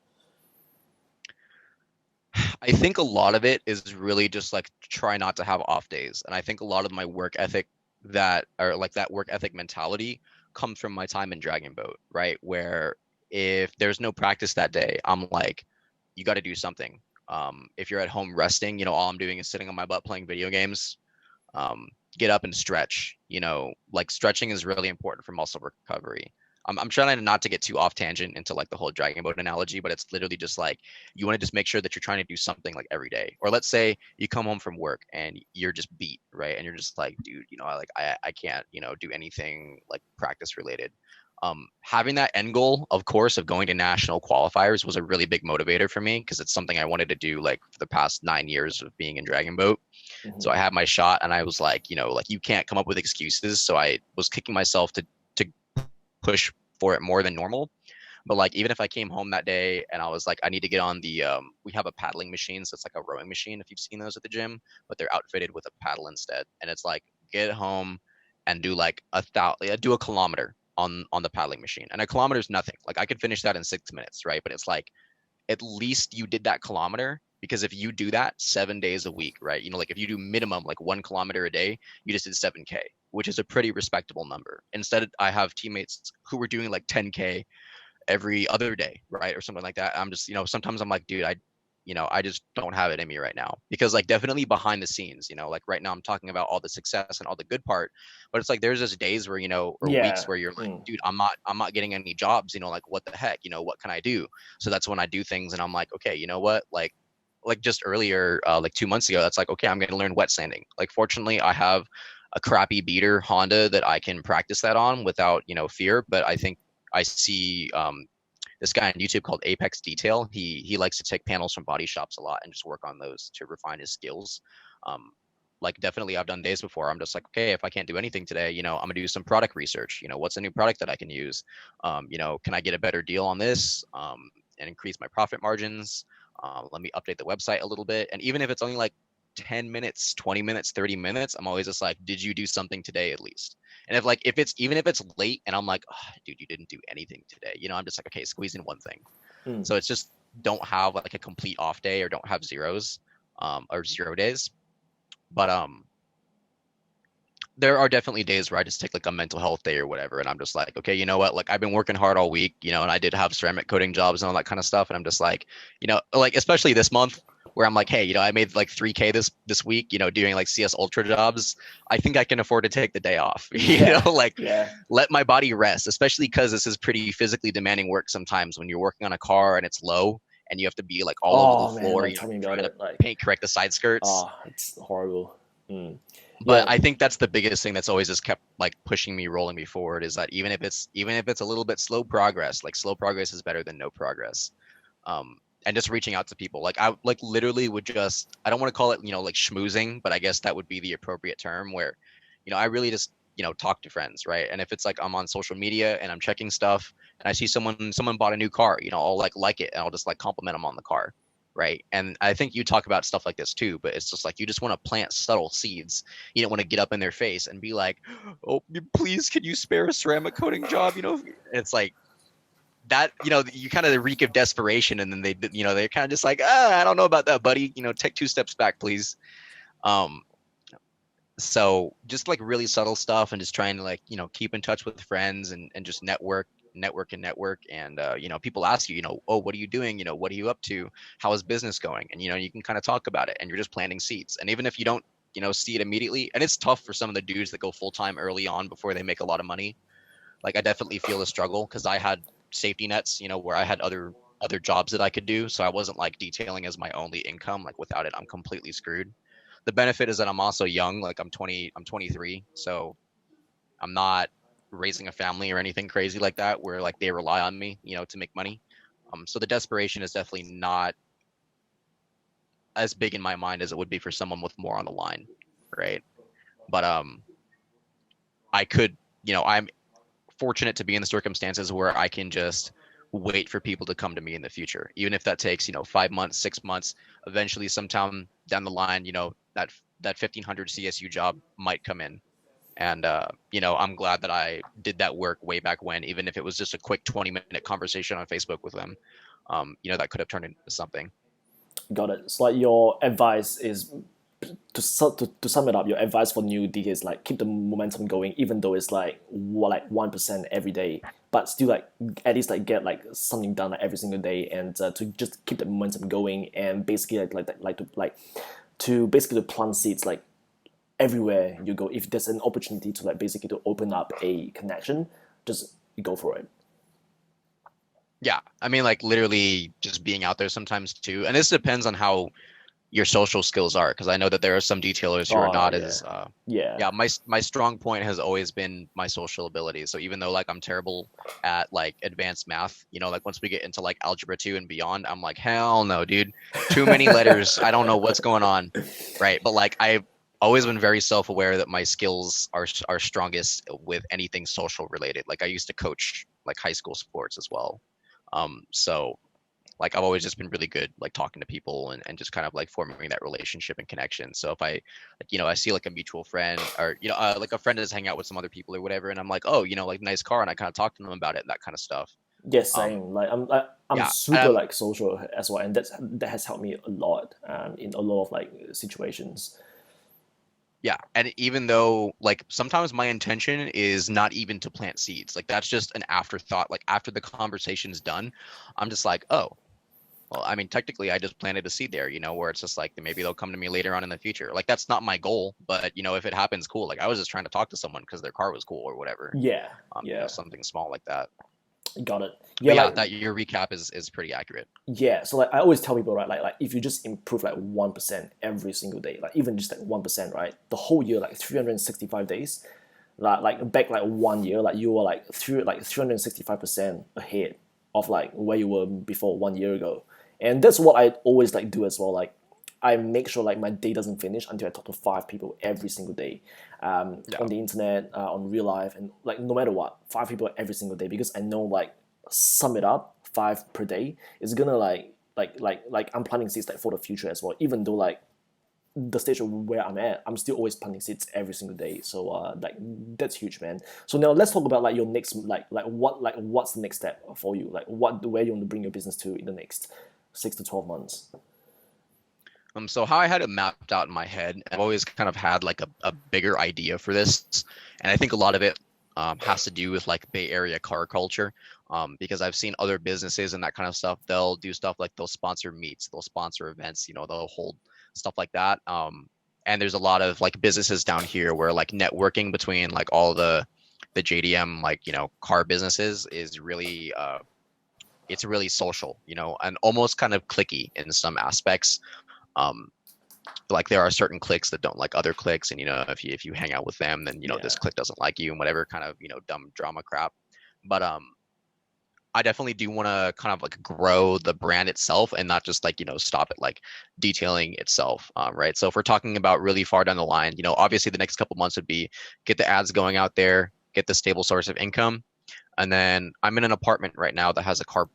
I think a lot of it is really just like try not to have off days. And I think a lot of my work ethic that or like that work ethic mentality comes from my time in Dragon Boat, right? Where if there's no practice that day, I'm like, you got to do something. If you're at home resting, all I'm doing is sitting on my butt playing video games. Um, get up and stretch. Like stretching is really important for muscle recovery. I'm trying not to get too off tangent into like the whole Dragon Boat analogy, but it's literally just like you want to just make sure that you're trying to do something like every day. Or let's say you come home from work and you're just beat, right? And you're just like, dude, I can't, do anything like practice related. Having that end goal, of course, of going to national qualifiers was a really big motivator for me because it's something I wanted to do like for the past 9 years of being in Dragon Boat. So Mm-hmm. I had my shot and I was like, like you can't come up with excuses. So I was kicking myself to push for it more than normal. But like even if I came home that day and I was like, I need to get on the we have a paddling machine, so it's like a rowing machine if you've seen those at the gym, but they're outfitted with a paddle instead. And it's like get home and do like do a kilometer on the paddling machine. And a kilometer is nothing. Like I could finish that in 6 minutes, right? But it's like at least you did that kilometer because if you do that 7 days a week, right? Like if you do minimum like 1 kilometer a day, you just did 7K, which is a pretty respectable number. Instead, I have teammates who were doing like 10K every other day, right? Or something like that. I'm just, sometimes I'm like, dude, I just don't have it in me right now because like definitely behind the scenes, like right now I'm talking about all the success and all the good part, but it's like there's just days where, or weeks Yeah. where you're like, Mm. dude, I'm not getting any jobs, like what the heck, what can I do? So that's when I do things and I'm like, okay, you know what? Like like just earlier, like 2 months ago, that's like, okay, I'm going to learn wet sanding. Like, fortunately, I have a crappy beater Honda that I can practice that on without, fear. But I think I see this guy on YouTube called Apex Detail. He likes to take panels from body shops a lot and just work on those to refine his skills. Um, like definitely I've done days before. I'm just like, okay, if I can't do anything today, I'm gonna do some product research. What's a new product that I can use? Can I get a better deal on this? And increase my profit margins. Let me update the website a little bit. And even if it's only like 10 minutes, 20 minutes, 30 minutes, I'm always just like, did you do something today at least? And if it's even if it's late and I'm like, oh, dude, you didn't do anything today, I'm just like, okay, squeeze in one thing. Mm. So it's just don't have like a complete off day or don't have zeros, or 0 days. But there are definitely days where I just take like a mental health day or whatever, and I'm just like, okay, you know what? Like I've been working hard all week, and I did have ceramic coating jobs and all that kind of stuff, and I'm just like, like especially this month where I'm like, hey, I made like 3K this week, doing like CS Ultra jobs. I think I can afford to take the day off, like Yeah. let my body rest, especially because this is pretty physically demanding work sometimes when you're working on a car and it's low and you have to be like all over the Oh man, floor, like tell me about trying to it. Like, paint correct the side skirts. it's horrible. Mm. But Yeah. I think that's the biggest thing that's always just kept like pushing me, rolling me forward, is that even if it's a little bit slow progress, like slow progress is better than no progress. And just reaching out to people, like I like literally would just, I don't want to call it like schmoozing, but I guess that would be the appropriate term, where I really just talk to friends, right? And if it's like I'm on social media and I'm checking stuff and I see someone bought a new car, I'll like it and I'll just like compliment them on the car, right? And I think you talk about stuff like this too, but it's just like you just want to plant subtle seeds. You don't want to get up in their face and be like, oh, please, can you spare a ceramic coating job? It's like that, you kind of reek of desperation, and then they're kind of just like, I don't know about that, buddy. Take 2 steps back, please. um so just like really subtle stuff, and just trying to like keep in touch with friends, and just network. And people ask you, oh, what are you doing, what are you up to, how is business going? And you can kind of talk about it, and you're just planting seeds. And even if you don't see it immediately, and it's tough for some of the dudes that go full-time early on before they make a lot of money. Like I definitely feel the struggle, because I had safety nets, where I had other jobs that I could do, so I wasn't like detailing as my only income. Like without it, I'm completely screwed. The benefit is that I'm also young, like I'm 23, so I'm not raising a family or anything crazy like that, where like they rely on me, to make money. So the desperation is definitely not as big in my mind as it would be for someone with more on the line, right? But I could, I'm fortunate to be in the circumstances where I can just wait for people to come to me in the future, even if that takes 5 months, 6 months. Eventually, sometime down the line, that 1500 CSU job might come in, and I'm glad that I did that work way back when, even if it was just a quick 20-minute conversation on Facebook with them. That could have turned into something. Got it. It's like your advice is to sum it up. Your advice for new DK is like keep the momentum going, even though it's like 1% every day, but still like at least like get like something done like every single day, and to just keep the momentum going, and basically to basically to plant seeds like everywhere you go. If there's an opportunity to like basically to open up a connection, just go for it. Yeah, I mean, like literally just being out there sometimes too, and this depends on how your social skills are, because I know that there are some detailers who are Oh not yeah, as yeah, yeah, my strong point has always been my social ability. So even though like I'm terrible at like advanced math, like once we get into like algebra 2 and beyond, I'm like, hell no, dude, too many letters, I don't know what's going on, right? But like I've always been very self-aware that my skills are strongest with anything social related. Like I used to coach like high school sports as well. So like I've always just been really good like talking to people, and just kind of like forming that relationship and connection. So if I like I see like a mutual friend, or like a friend is hanging out with some other people or whatever, and I'm like, oh, like nice car, and I kind of talk to them about it and that kind of stuff. yeah, um same. Like I'm yeah super like social as well, and that has helped me a lot in a lot of like situations. yeah, and even though like sometimes my intention is not even to plant seeds, like that's just an afterthought. Like after the conversation's done, I'm just like, oh, well, I mean, technically, I just planted a seed there, where it's just like maybe they'll come to me later on in the future. Like that's not my goal, but if it happens, cool. Like I was just trying to talk to someone because their car was cool or whatever. Yeah, yeah. Something small like that. Got it. Yeah, But yeah, like that your recap is pretty accurate. yeah. So like I always tell people, right? Like if you just improve like 1% every single day, like even just like 1%, right? The whole year, like 365 days, like back like 1 year, like you were like 365% ahead of like where you were before 1 year ago. And that's what I always like do as well. Like I make sure like my day doesn't finish until I talk to 5 people every single day, Yeah. on the internet, on real life, and like no matter what, 5 people every single day, because I know like sum it up, 5 per day is gonna like I'm planting seeds like for the future as well. Even though like the stage of where I'm at, I'm still always planting seeds every single day. So like that's huge, man. So now let's talk about like your next what's the next step for you? Like where you want to bring your business to in the next 6 to 12 months. So how I had it mapped out in my head, I've always kind of had like a bigger idea for this, and I think a lot of it has to do with like Bay Area car culture, because I've seen other businesses and that kind of stuff. They'll do stuff like they'll sponsor meets, they'll sponsor events, they'll hold stuff like that. And there's a lot of like businesses down here where like networking between like all the JDM like car businesses is really it's really social, and almost kind of clicky in some aspects. Um, like there are certain cliques that don't like other cliques, and if you hang out with them, then this Yeah. clique doesn't like you and whatever kind of dumb drama crap. But I definitely do want to kind of like grow the brand itself and not just like stop at like detailing itself, right? So if we're talking about really far down the line, obviously the next couple months would be get the ads going out there, get the stable source of income, and then I'm in an apartment right now that has a carport,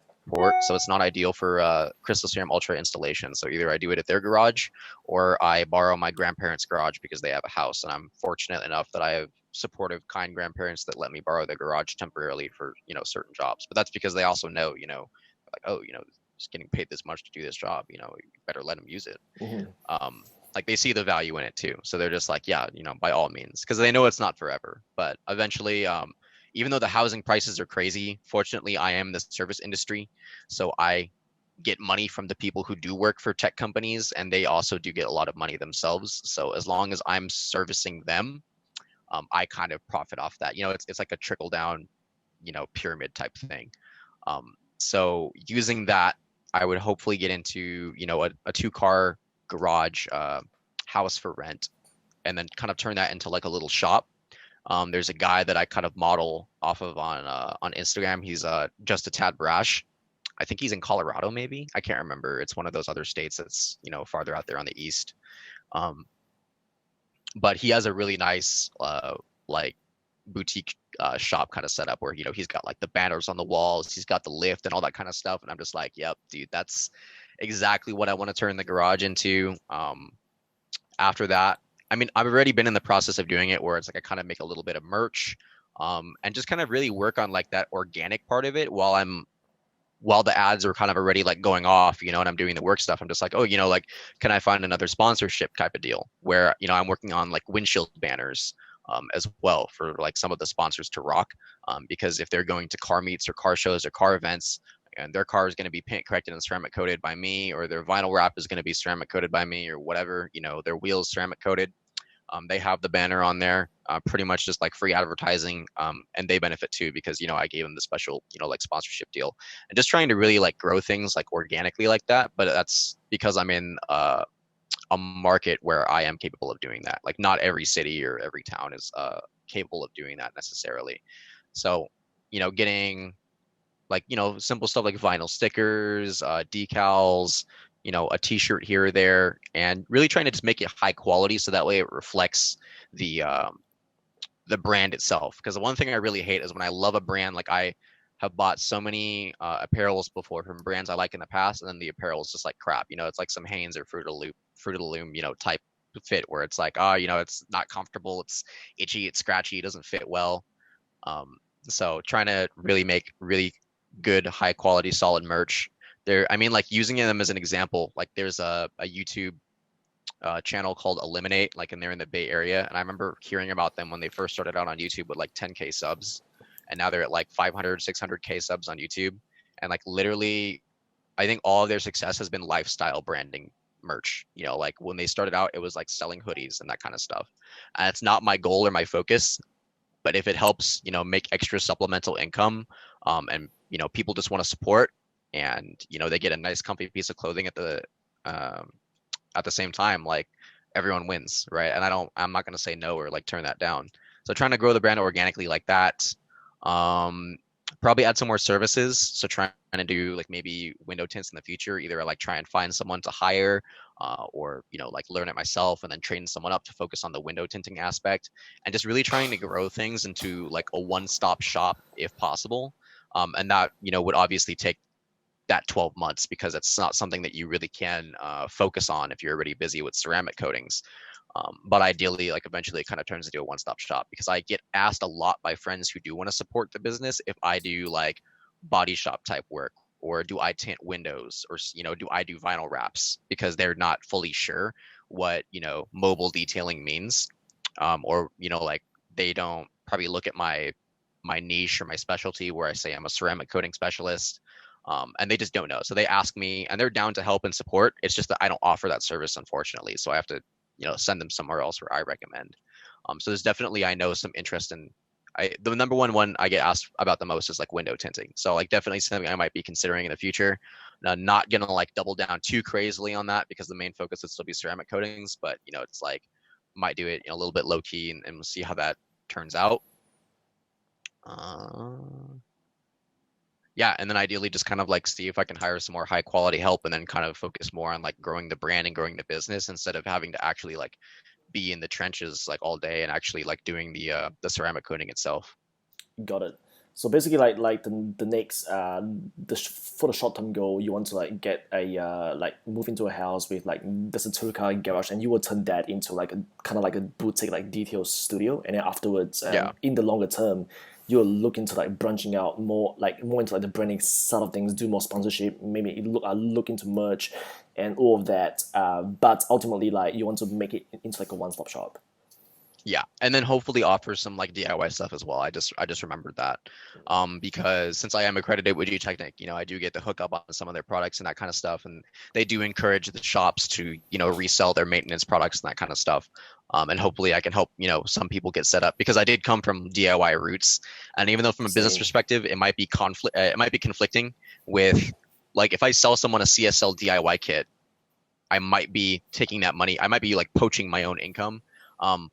so it's not ideal for Crystal Serum Ultra installation. So either I do it at their garage or I borrow my grandparents' garage because they have a house. And I'm fortunate enough that I have supportive, kind grandparents that let me borrow their garage temporarily for certain jobs. But that's because they also know, like, oh, he's getting paid this much to do this job. You better let him use it. Mm-hmm. Um, like they see the value in it too, so they're just like, yeah, by all means, because they know it's not forever. But eventually, even though the housing prices are crazy, fortunately, I am the service industry, so I get money from the people who do work for tech companies, and they also do get a lot of money themselves. So as long as I'm servicing them, I kind of profit off that. It's like a trickle down, pyramid type thing. So using that, I would hopefully get into a 2-car garage house for rent, and then kind of turn that into like a little shop. There's a guy that I kind of model off of on Instagram. He's just a tad brash. I think he's in Colorado, maybe. I can't remember. It's one of those other states that's farther out there on the east. Um, but he has a really nice like boutique shop kind of setup where he's got like the banners on the walls, he's got the lift and all that kind of stuff. And I'm just like, yep, dude, that's exactly what I want to turn the garage into. After that, I mean, I've already been in the process of doing it where it's like I kind of make a little bit of merch, and just kind of really work on like that organic part of it while the ads are kind of already like going off, and I'm doing the work stuff. I'm just like, oh, like, can I find another sponsorship type of deal where, I'm working on like windshield banners as well for like some of the sponsors to rock. Because if they're going to car meets or car shows or car events, and their car is going to be paint corrected and ceramic coated by me, or their vinyl wrap is going to be ceramic coated by me, or whatever, their wheels ceramic coated. They have the banner on there, pretty much just like free advertising, and they benefit too because I gave them the special like sponsorship deal, and just trying to really like grow things like organically like that. But that's because I'm in a market where I am capable of doing that. Like not every city or every town is capable of doing that necessarily. So getting like simple stuff like vinyl stickers, decals, a t-shirt here or there, and really trying to just make it high quality so that way it reflects the brand itself. Because the one thing I really hate is when I love a brand, like I have bought so many apparels before from brands I like in the past, and then the apparel is just like crap. It's like some Hanes or Fruit of the Loom, type fit where it's like, oh, it's not comfortable, it's itchy, it's scratchy, it doesn't fit well. So trying to really make really good, high quality, solid merch. I mean, like using them as an example, like there's a YouTube channel called Eliminate, like, and they're in the Bay Area. And I remember hearing about them when they first started out on YouTube with like 10K subs. And now they're at like 500, 600K subs on YouTube. And like literally, I think all of their success has been lifestyle branding merch. Like when they started out, it was like selling hoodies and that kind of stuff. And it's not my goal or my focus, but if it helps, make extra supplemental income, and people just want to support, and they get a nice comfy piece of clothing um, at the same time, like everyone wins, right? And I'm not going to say no or like turn that down. So trying to grow the brand organically like that. Um, Probably add some more services. So trying to do like maybe window tints in the future, either like try and find someone to hire, or like learn it myself and then train someone up to focus on the window tinting aspect, and just really trying to grow things into like a one-stop shop if possible. And that would obviously take that 12 months, because it's not something that you really can focus on if you're already busy with ceramic coatings. But ideally, like eventually it kind of turns into a one-stop shop, because I get asked a lot by friends who do want to support the business if I do like body shop type work, or do I tint windows, or do I do vinyl wraps, because they're not fully sure what mobile detailing means, or like they don't probably look at my niche or my specialty where I say I'm a ceramic coating specialist, and they just don't know. So they ask me, and they're down to help and support. It's just that I don't offer that service, unfortunately. So I have to, send them somewhere else where I recommend. So there's definitely, I know, some interest in. The number one I get asked about the most is like window tinting. So like definitely something I might be considering in the future. Not gonna like double down too crazily on that, because the main focus would still be ceramic coatings. But it's like might do it a little bit low key, and we'll see how that turns out. Uh, yeah, and then ideally just kind of like see if I can hire some more high quality help, and then kind of focus more on like growing the brand and growing the business, instead of having to actually like be in the trenches like all day and actually like doing the ceramic coating itself. Got it. So basically, like the next for the short term goal, you want to like get a like move into a house with like there's a two-car garage, and you will turn that into like a kind of like a boutique like detail studio, and then afterwards, Yeah. in the longer term, you'll look into like branching out more into like the branding side of things, do more sponsorship, maybe look into merch, and all of that. But ultimately, like you want to make it into like a one-stop shop. Yeah, and then hopefully offer some like DIY stuff as well. I just remembered that, because since I am accredited with G-Technic, I do get to hook up on some of their products and that kind of stuff, and they do encourage the shops to resell their maintenance products and that kind of stuff. And hopefully I can help some people get set up, because I did come from DIY roots, and even though from a business Same. perspective it might be conflicting with, like, if I sell someone a CSL DIY kit, I might be taking that money. I might be like poaching my own income.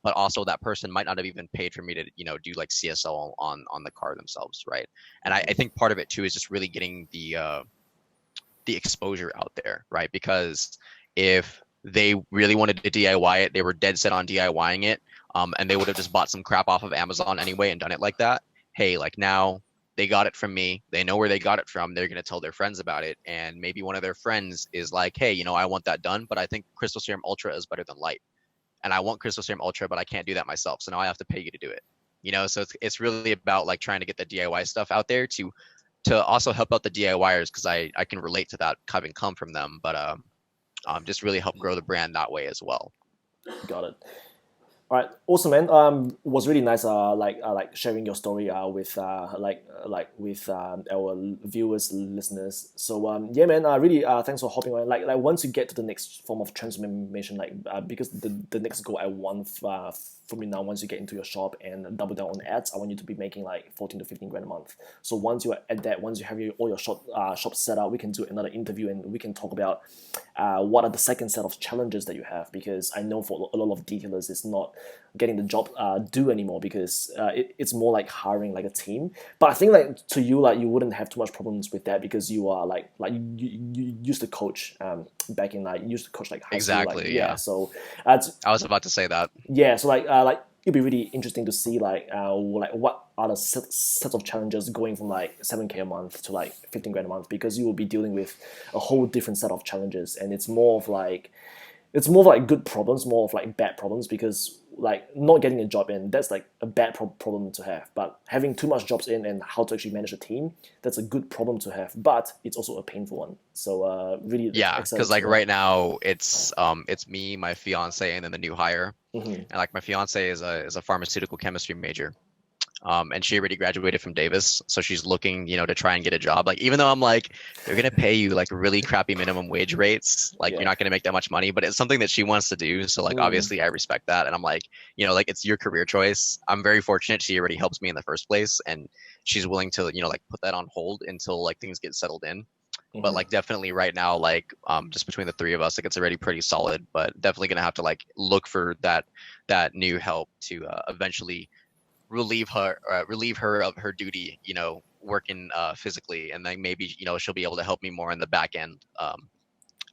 But also that person might not have even paid for me to, do like CSL on the car themselves, right? And I think part of it too is just really getting the exposure out there, right? Because if they really wanted to DIY it, they were dead set on DIYing it, and they would have just bought some crap off of Amazon anyway and done it like that. Hey, like now they got it from me. They know where they got it from. They're going to tell their friends about it. And maybe one of their friends is like, hey, I want that done, but I think Crystal Serum Ultra is better than Light. And I want Crystal Serum Ultra, but I can't do that myself. So now I have to pay you to do it. So it's really about like trying to get the DIY stuff out there to also help out the DIYers, because I can relate to that having come from them, but just really help grow the brand that way as well. Got it. All right, awesome, man. Was really nice. Like sharing your story. With with our viewers, listeners. So yeah, man. Really, thanks for hopping on. Like once you get to the next form of transformation, like because the next goal I want from you now, once you get into your shop and double down on ads, I want you to be making like 14 to 15 grand a month. So once you are at that, once you have all your shop set up, we can do another interview and we can talk about what are the second set of challenges that you have, because I know for a lot of detailers, it's not getting the job do anymore, because it's more like hiring like a team. But I think like to you, like you wouldn't have too much problems with that, because you are like you used to coach back in like you used to coach like high school. Exactly. Like, Yeah. So I was about to say that. yeah, so like it'd be really interesting to see like what are the sets of challenges going from like 7K a month to like 15 grand a month, because you will be dealing with a whole different set of challenges, and it's more of like good problems, more of like bad problems, because like not getting a job in, that's like a bad problem to have. But having too much jobs in and how to actually manage a team, that's a good problem to have, but it's also a painful one. So really Yeah, excited because like to- right now it's me, my fiance, and then the new hire. Mhm. And like my fiance is a pharmaceutical chemistry major. And she already graduated from Davis, so she's looking, to try and get a job. Like, even though I'm like, they're gonna pay you like really crappy minimum wage rates, like Yeah. you're not gonna make that much money, but it's something that she wants to do. So like, Mm. obviously, I respect that, and I'm like, like it's your career choice. I'm very fortunate she already helps me in the first place, and she's willing to, like put that on hold until like things get settled in. But Mhm. like definitely right now, like just between the three of us, like it's already pretty solid. But definitely gonna have to like look for that new help to eventually relieve her of her duty, working physically, and then maybe she'll be able to help me more in the back end,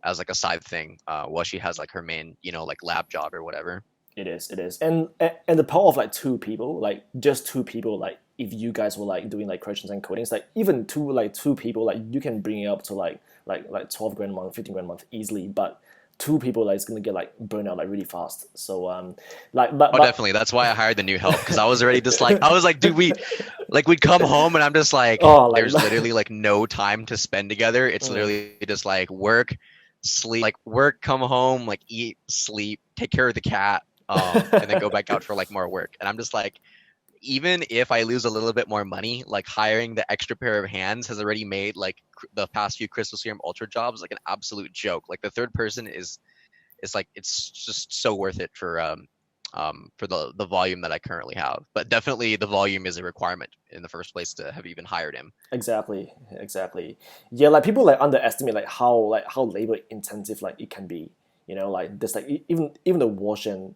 as like a side thing, while she has like her main like lab job or whatever. It is, and the power of like two people, like just two people, like if you guys were like doing like corrections and codings, like even two people, like you can bring it up to like 12 grand a month, 15 grand a month easily, but two people like it's gonna get like burned out like really fast. So like Oh, definitely. That's why I hired the new help, because I was already just like, I was like, dude, we'd come home and I'm just like, oh there's literally like no time to spend together. It's literally just like work, sleep, like work, come home, like eat, sleep, take care of the cat, and then go back out for like more work. And I'm just like, even if I lose a little bit more money, like hiring the extra pair of hands has already made like the past few Crystal Serum Ultra jobs like an absolute joke. Like the third person is like it's just so worth it for the volume that I currently have. But definitely the volume is a requirement in the first place to have even hired him. exactly. Yeah, like people like underestimate like how labor intensive like it can be. You know, like there's like even the wash and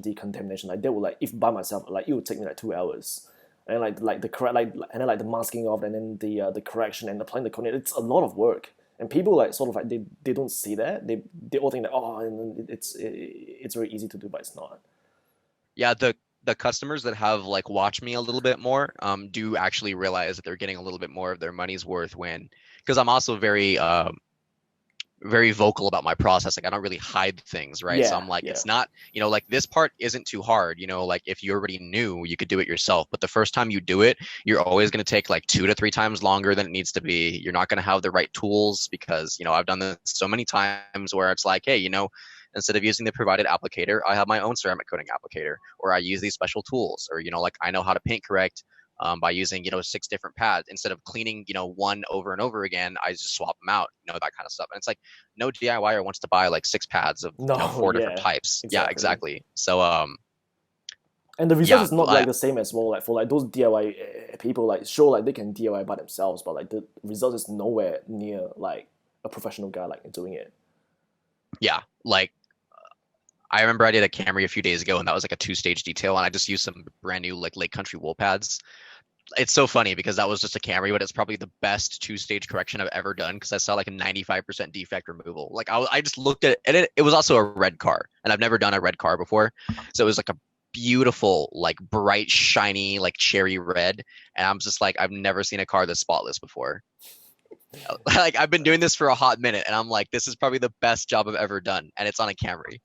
decontamination, like they will like if by myself, like it would take me like 2 hours. And like the correct like and then like the masking off and then the correction and applying the coordinate, it's a lot of work. And people like sort of like they don't see that. They all think that oh and it's very easy to do, but it's not. Yeah, the customers that have like watched me a little bit more do actually realize that they're getting a little bit more of their money's worth when, because I'm also very vocal about my process. Like I don't really hide things, right? So Yeah, I'm like, yeah. it's not, like this part isn't too hard, like if you already knew, you could do it yourself. But the first time you do it, you're always going to take like 2 to 3 times longer than it needs to be. You're not going to have the right tools because, I've done this so many times where it's like, hey, instead of using the provided applicator, I have my own ceramic coating applicator, or I use these special tools, or, like I know how to paint correct by using 6 different pads. Instead of cleaning one over and over again, I just swap them out, that kind of stuff. And it's like no DIYer wants to buy like 6 pads of No, 4 different yeah, types. Yeah, exactly. exactly. So And the result yeah, is not like the same as well. Like for like those DIY people, like sure, like they can DIY by themselves, but like the result is nowhere near like a professional guy like doing it. yeah, like I remember I did a Camry a few days ago, and that was like a 2-stage detail, and I just used some brand new like Lake Country wool pads. It's so funny because that was just a Camry, but it's probably the best 2-stage correction I've ever done because I saw like a 95% defect removal. Like I just looked at it, and it was also a red car, and I've never done a red car before, so it was like a beautiful, like bright, shiny, like cherry red, and I'm just like, I've never seen a car this spotless before. Like I've been doing this for a hot minute, and I'm like, this is probably the best job I've ever done, and it's on a Camry.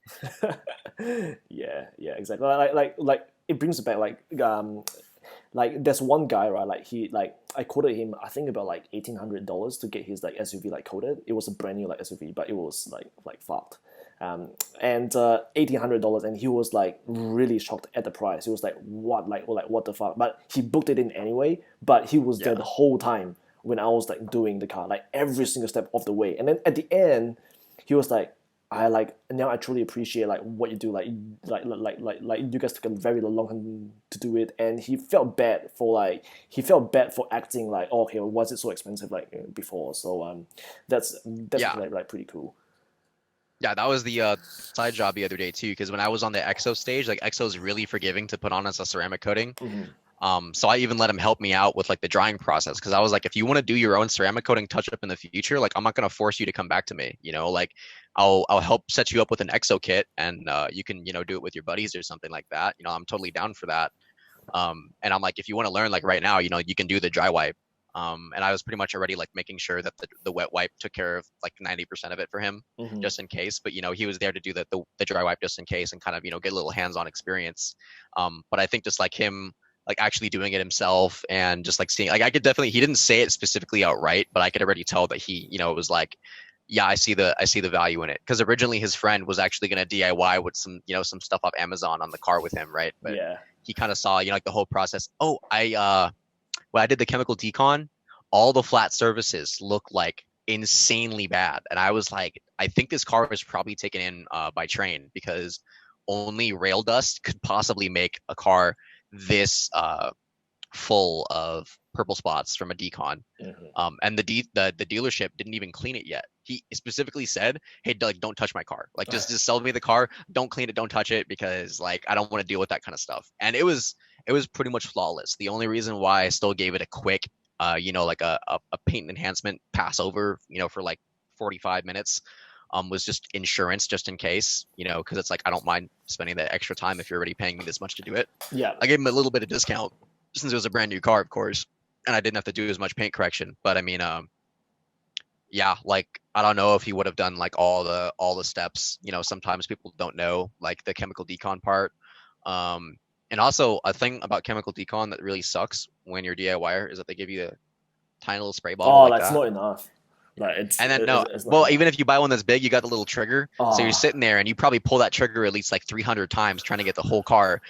Yeah, exactly. Like it brings back like there's one guy, right, like he like I quoted him I think about like $1,800 to get his like SUV like coated. It was a brand new like SUV, but it was like fucked. And $1,800, and he was like really shocked at the price. He was like, "What? Like what the fuck?" But he booked it in anyway. But he was there Yeah. the whole time when I was like doing the car, like every single step of the way. And then at the end, he was like, "I like now I truly appreciate like what you do. Like you guys took a very long time to do it." And he felt bad for acting like, oh, okay, was it so expensive like before? So that's Yeah. like pretty cool. Yeah, that was the side job the other day too, because when I was on the EXO stage, like EXO is really forgiving to put on as a ceramic coating. Hmm. So I even let him help me out with like the drying process, because I was like, if you want to do your own ceramic coating touch up in the future, like I'm not gonna force you to come back to me. Like I'll help set you up with an EXO kit, and you can do it with your buddies or something like that. I'm totally down for that. And I'm like, if you want to learn like right now, you can do the dry wipe. And I was pretty much already like making sure that the wet wipe took care of like 90% of it for him, Hmm. just in case. But he was there to do the dry wipe just in case, and kind of get a little hands-on experience. But I think just like him like actually doing it himself, and just like seeing, like I could definitely, he didn't say it specifically outright, but I could already tell that he it was like, yeah, I see the value in it, because originally his friend was actually going to DIY with some stuff off Amazon on the car with him, right? But Yeah. he kind of saw like the whole process. Oh, when I did the chemical decon, all the flat surfaces look like insanely bad, and I was like, I think this car was probably taken in by train, because only rail dust could possibly make a car this full of purple spots from a decon. Mhm. And the dealership didn't even clean it yet. He specifically said, "Hey, like, don't touch my car. Like, just sell me the car. Don't clean it. Don't touch it because like I don't want to deal with that kind of stuff." And it was pretty much flawless. The only reason why I still gave it a quick, like a paint enhancement pass over, for like 45 minutes, was just insurance, just in case, because it's like I don't mind spending that extra time if you're already paying me this much to do it. Yeah. I gave him a little bit of discount since it was a brand new car, of course, and I didn't have to do as much paint correction. But I mean, yeah, like I don't know if he would have done like all the steps. Sometimes people don't know like the chemical decon part. And also a thing about chemical decon that really sucks when you're DIYer is that they give you a tiny little spray bottle Oh, like that's that. not enough. Like And then it's not well, enough. even if you buy one that's big, you got the little trigger. So you're Oh, sitting there and you probably pull that trigger at least like 300 times trying to get the whole car,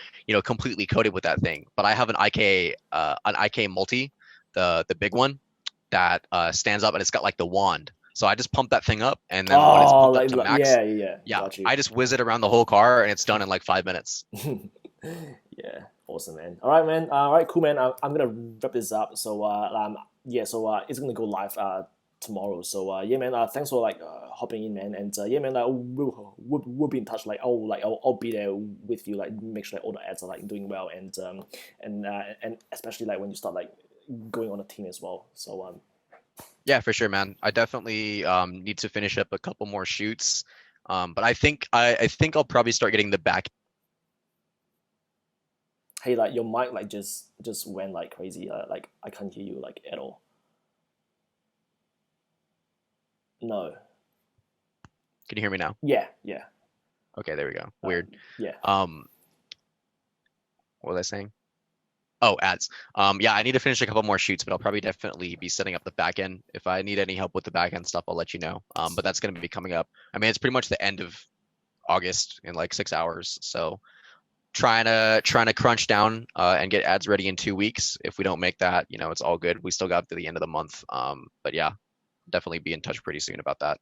completely coated with that thing. But I have an IK multi, the big one that stands up and it's got like the wand. So I just pump that thing up, and then when it's oh, pumped up to max, yeah. yeah, Got you. I just whiz it around the whole car and it's done in like 5 minutes. Yeah, awesome, man. All right, man. All right, cool, man. I'm gonna wrap this up. So, it's gonna go live tomorrow. So, yeah, man. Thanks for like hopping in, man. And yeah, man. We'll be in touch. Like, I'll be there with you. Like, make sure like, all the ads are like doing well, and especially like when you start like going on a team as well. So, Yeah, for sure, man. I definitely need to finish up a couple more shoots. But I think I'll probably start getting the back. hey, like your mic like just went like crazy. Like I can't hear you like at all. No. Can you hear me now? Yeah, yeah, Okay, there we go. Weird. yeah. Um, what was I saying? Oh, ads. Yeah, I need to finish a couple more shoots, but I'll probably definitely be setting up the back end. If I need any help with the back end stuff, I'll let you know. But that's gonna be coming up. I mean, it's pretty much the end of August in like 6 hours. So trying to crunch down and get ads ready in 2 weeks. If we don't make that, it's all good. We still got to the end of the month. But yeah, definitely be in touch pretty soon about that.